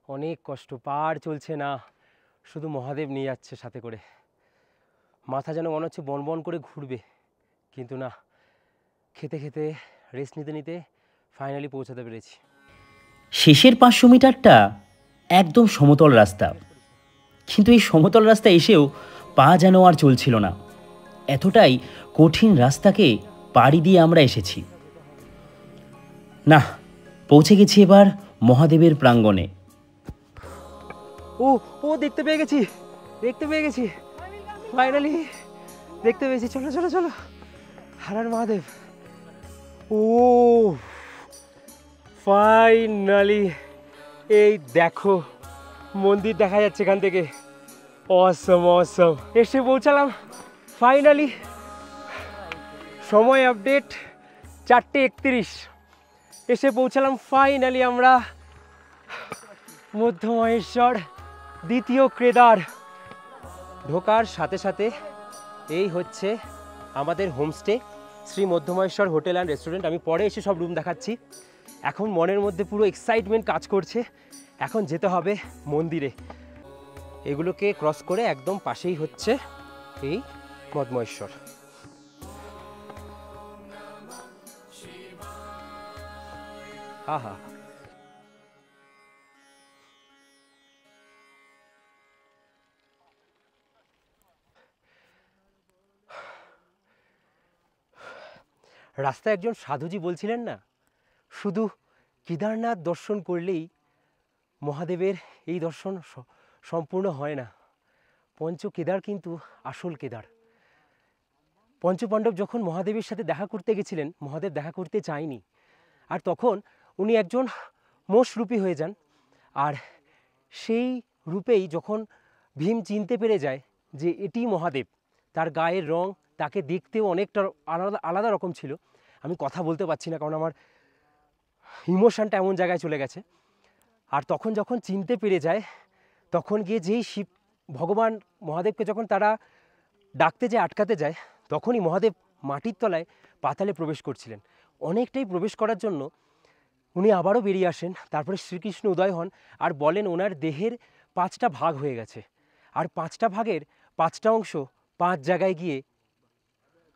অনেক কষ্ট। পার চলছে না, শুধু মহাদেব নিয়ে যাচ্ছে সাথে করে। মাথা যেন মনে হচ্ছে বনবন করে ঘুরবে, কিন্তু না, খেতে খেতে রেস্ট নিতে নিতে ফাইনালি পৌঁছাতে পেরেছি। শেষের 500 মিটারটা একদম সমতল রাস্তা, কিন্তু এই সমতল রাস্তা এসেও পা যেন আর চলছিল না। এতটাই কঠিন রাস্তাকে পাড়ি দিয়ে আমরা এসেছি। না, পৌঁছে গেছি এবার মহাদেবের প্রাঙ্গণে। ও ও দেখতে পেয়ে গেছি, দেখতে পেয়ে গেছি, ফাইনালি দেখতে পেয়েছি। চলো চলো চলো, হারার মহাদেব। ও ফাইনালি এই দেখো মন্দির দেখা যাচ্ছে এখান থেকে। অসম অসম, এসে পৌঁছালাম ফাইনালি। সময় আপডেট 4:31, এসে পৌঁছালাম ফাইনালি আমরা মধ্যমহেশ্বর দ্বিতীয় কেদার। ঢোকার সাথে সাথে এই হচ্ছে আমাদের homestay, Shri Madhyamaheshwar hotel and restaurant. আমি পরে এসে সব রুম দেখাচ্ছি। এখন মনের মধ্যে পুরো এক্সাইটমেন্ট কাজ করছে। এখন যেতে হবে মন্দিরে। এগুলোকে ক্রস করে একদম পাশেই হচ্ছে এই মদমহেশ্বর। আহা, রাস্তায় একজন সাধুজি বলছিলেন না, শুধু কেদারনাথ দর্শন করলেই মহাদেবের এই দর্শন সম্পূর্ণ হয় না। পঞ্চকেদার কিন্তু আসল কেদার। পঞ্চপাণ্ডব যখন মহাদেবের সাথে দেখা করতে গেছিলেন, মহাদেব দেখা করতে চায়নি, আর তখন উনি একজন মোষরূপী হয়ে যান। আর সেই রূপেই যখন ভীম চিনতে পেরে যায় যে এটি মহাদেব, তার গায়ের রং, তাকে দেখতেও অনেকটা আলাদা আলাদা রকম ছিল। আমি কথা বলতে পারছি না, কারণ আমার ইমোশনটা এমন জায়গায় চলে গেছে। আর তখন যখন চিনতে পেরে যায়, তখন গিয়ে যেই শিব ভগবান মহাদেবকে যখন তারা ডাকতে যায়, আটকাতে যায়, তখনই মহাদেব মাটির তলায় পাতালে প্রবেশ করছিলেন। অনেকটাই প্রবেশ করার জন্য উনি আবারও বেরিয়ে আসেন। তারপরে শ্রীকৃষ্ণ উদয় হন আর বলেন ওনার দেহের 5টা ভাগ হয়ে গেছে, আর 5টা ভাগের 5টা অংশ 5 জায়গায় গিয়ে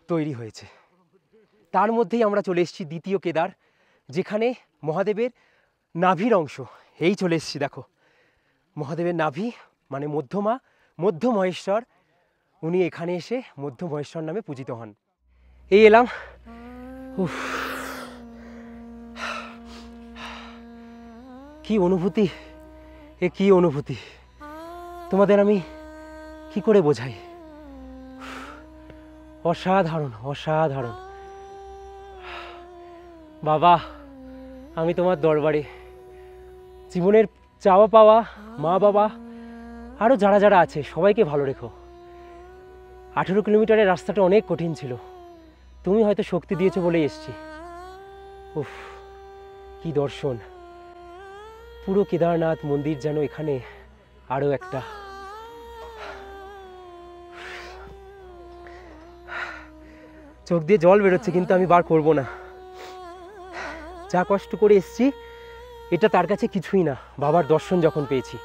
তৈরি হয়েছে। তার মধ্যেই আমরা চলে এসেছি দ্বিতীয় কেদার, যেখানে মহাদেবের নাভির অংশ। এই চলে এসেছি, দেখো মহাদেবের নাভি মানে মধ্যমা, মধ্য মহেশ্বর। উনি এখানে এসে মধ্য মহেশ্বর নামে পূজিত হন। এই এলাম, উফ, কি অনুভূতি, এ কি অনুভূতি তোমাদের আমি কি করে বোঝাই। অসাধারণ, অসাধারণ। বাবা, আমি তোমার দরবারে জীবনের চাওয়া পাওয়া, মা বাবা আরও যারা যারা আছে সবাইকে ভালো রেখো। 18 কিলোমিটারের রাস্তাটা অনেক কঠিন ছিল, তুমি হয়তো শক্তি দিয়েছো বলেই এসছি। উফ, কি দর্শন! পুরো কেদারনাথ মন্দির যেন এখানে আরও একটা। চোখ দিয়ে জল বেরোচ্ছে, কিন্তু আমি বার করব না। যা কষ্ট করে এসছি এটা তার কাছে কিছুই না, বাবার দর্শন যখন পেয়েছি।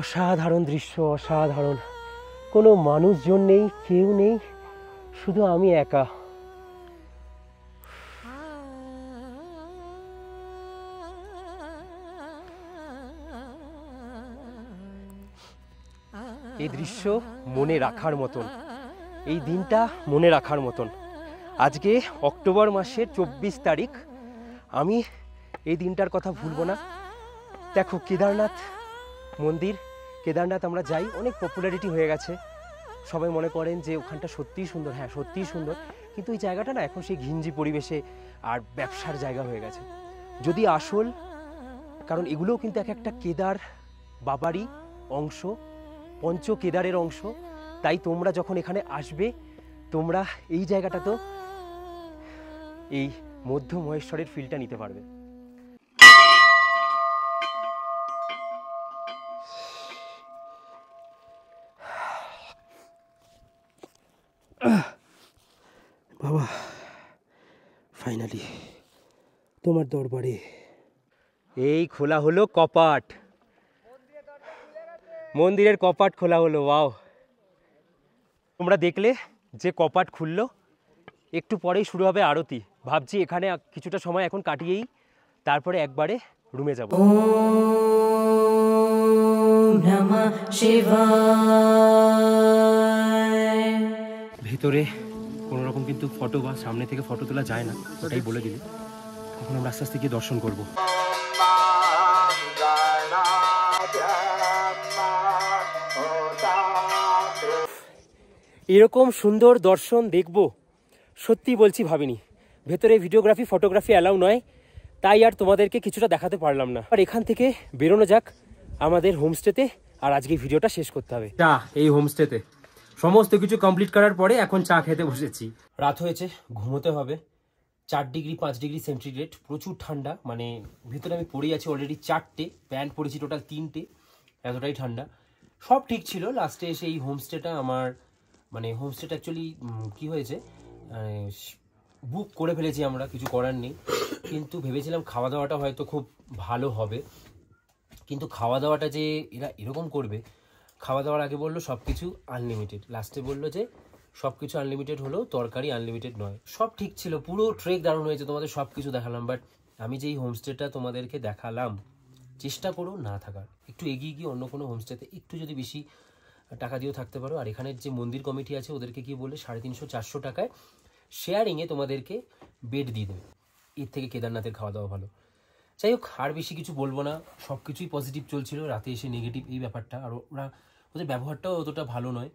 অসাধারণ দৃশ্য, অসাধারণ। কোনো মানুষজন নেই, কেউ নেই, শুধু আমি একা। এই দৃশ্য মনে রাখার মতন, এই দিনটা মনে রাখার মতন। আজকে অক্টোবর মাসের 24 তারিখ। আমি এই দিনটার কথা ভুলবো না। দেখো কেদারনাথ মন্দির, কেদারনাথ আমরা যাই, অনেক পপুলারিটি হয়ে গেছে, সবাই মনে করেন যে ওখানটা সত্যিই সুন্দর। হ্যাঁ, সত্যিই সুন্দর, কিন্তু ওই জায়গাটা না এখন সেই ঘিঞ্জি পরিবেশে আর ব্যবসার জায়গা হয়ে গেছে। যদি আসল, কারণ এগুলোও কিন্তু এক একটা কেদার বাবারই অংশ, পঞ্চ কেদারের অংশ। তাই তোমরা যখন এখানে আসবে, তোমরা এই জায়গাটা তো এই মধ্য মহেশ্বরের ফিলটা নিতে পারবে। বাবা, ফাইনালি তোমার দরবারে। এই খোলা হলো কপাট, মন্দিরের কপাট খোলা হলো। ওয়াও! তোমরা দেখলে যে কপাট খুললো, একটু পরেই শুরু হবে আরতি। ভাবছি এখানে কিছুটা সময় এখন কাটিয়েই তারপরে একবারে রুমে যাব। ওম নমঃ শিবায়। ভেতরে কোনো রকম কিন্তু ফটো বা সামনে থেকে ফটো তোলা যায় না, ওটাই বলে দিলে। এখন আমরা আস্তে আস্তে গিয়ে দর্শন করবো। এরকম সুন্দর দর্শন দেখব সত্যি বলছি ভাবিনি। ভেতরে ভিডিওগ্রাফি ফটোগ্রাফি অ্যালাউ নয়, তাই আর তোমাদেরকে কিছুটা দেখাতে পারলাম না। আর এখান থেকে বেরোনো যাক আমাদের হোমস্টেতে, আর আজকে ভিডিওটা শেষ করতে হবে। চা, এই হোমস্টেতে সমস্ত কিছু কমপ্লিট করার পরে এখন চা খেতে বসেছি। রাত হয়েছে, ঘুমোতে হবে। 4 ডিগ্রি 5 ডিগ্রি সেন্টিগ্রেড, প্রচুর ঠান্ডা। মানে ভেতরে আমি পড়ে আছি অলরেডি 4টে, প্যান্ট পরেছি টোটাল 3টে, এতটাই ঠান্ডা। সব ঠিক ছিল, লাস্টে এসে এই হোমস্টেটা আমার, মানে হোমস্টেটা অ্যাকচুয়ালি কী হয়েছে, বুক করে ফেলেছি আমরা, কিছু করার নেই। কিন্তু ভেবেছিলাম খাওয়া দাওয়াটা হয়তো খুব ভালো হবে, কিন্তু খাওয়া দাওয়াটা যে এরা এরকম করবে, খাওয়া দাওয়ার আগে বললো সব কিছু আনলিমিটেড, লাস্টে বললো যে সব কিছু আনলিমিটেড হলেও তরকারি আনলিমিটেড নয়। সব ঠিক ছিল, পুরো ট্রেক দারুণ হয়েছে, তোমাদের সব কিছু দেখালাম। বাট আমি যে এই হোমস্টেটা তোমাদেরকে দেখালাম, চেষ্টা করো না থাকার, একটু এগিয়ে গিয়ে অন্য কোনো হোমস্টেতে একটু যদি বেশি টাকা দিয়েও থাকতে পারো। আর এখানের যে মন্দির কমিটি আছে ওদেরকে কি বললে 350-400 টাকায় শেয়ারিংয়ে তোমাদেরকে বেড দিয়ে দেবে। এর থেকে কেদারনাথের খাওয়া দাওয়া ভালো। যাই হোক, আর বেশি কিছু বলবো না, সব কিছুই পজিটিভ চলছিল, রাতে এসে নেগেটিভ এই ব্যাপারটা। আর ওদের ব্যবহারটাও অতটা ভালো নয়।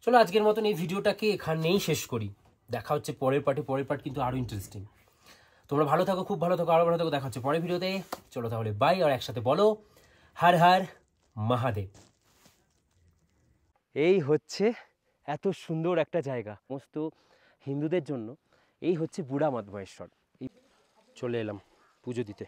চলো আজকের মতন এই ভিডিওটাকে এখানেই শেষ করি। দেখা হচ্ছে পরের পার্টে। পরের পার্ট কিন্তু আরও ইন্টারেস্টিং। তোমরা ভালো থাকো, খুব ভালো থাকো, আরও ভালো থাকো। দেখা হচ্ছে পরের ভিডিওতে। চলো তাহলে বাই, আর একসাথে বলো হর হর মহাদেব। এই হচ্ছে এত সুন্দর একটা জায়গা সমস্ত হিন্দুদের জন্য। এই হচ্ছে বুড়া মধমহেশ্বর। এই চলে এলাম পুজো দিতে।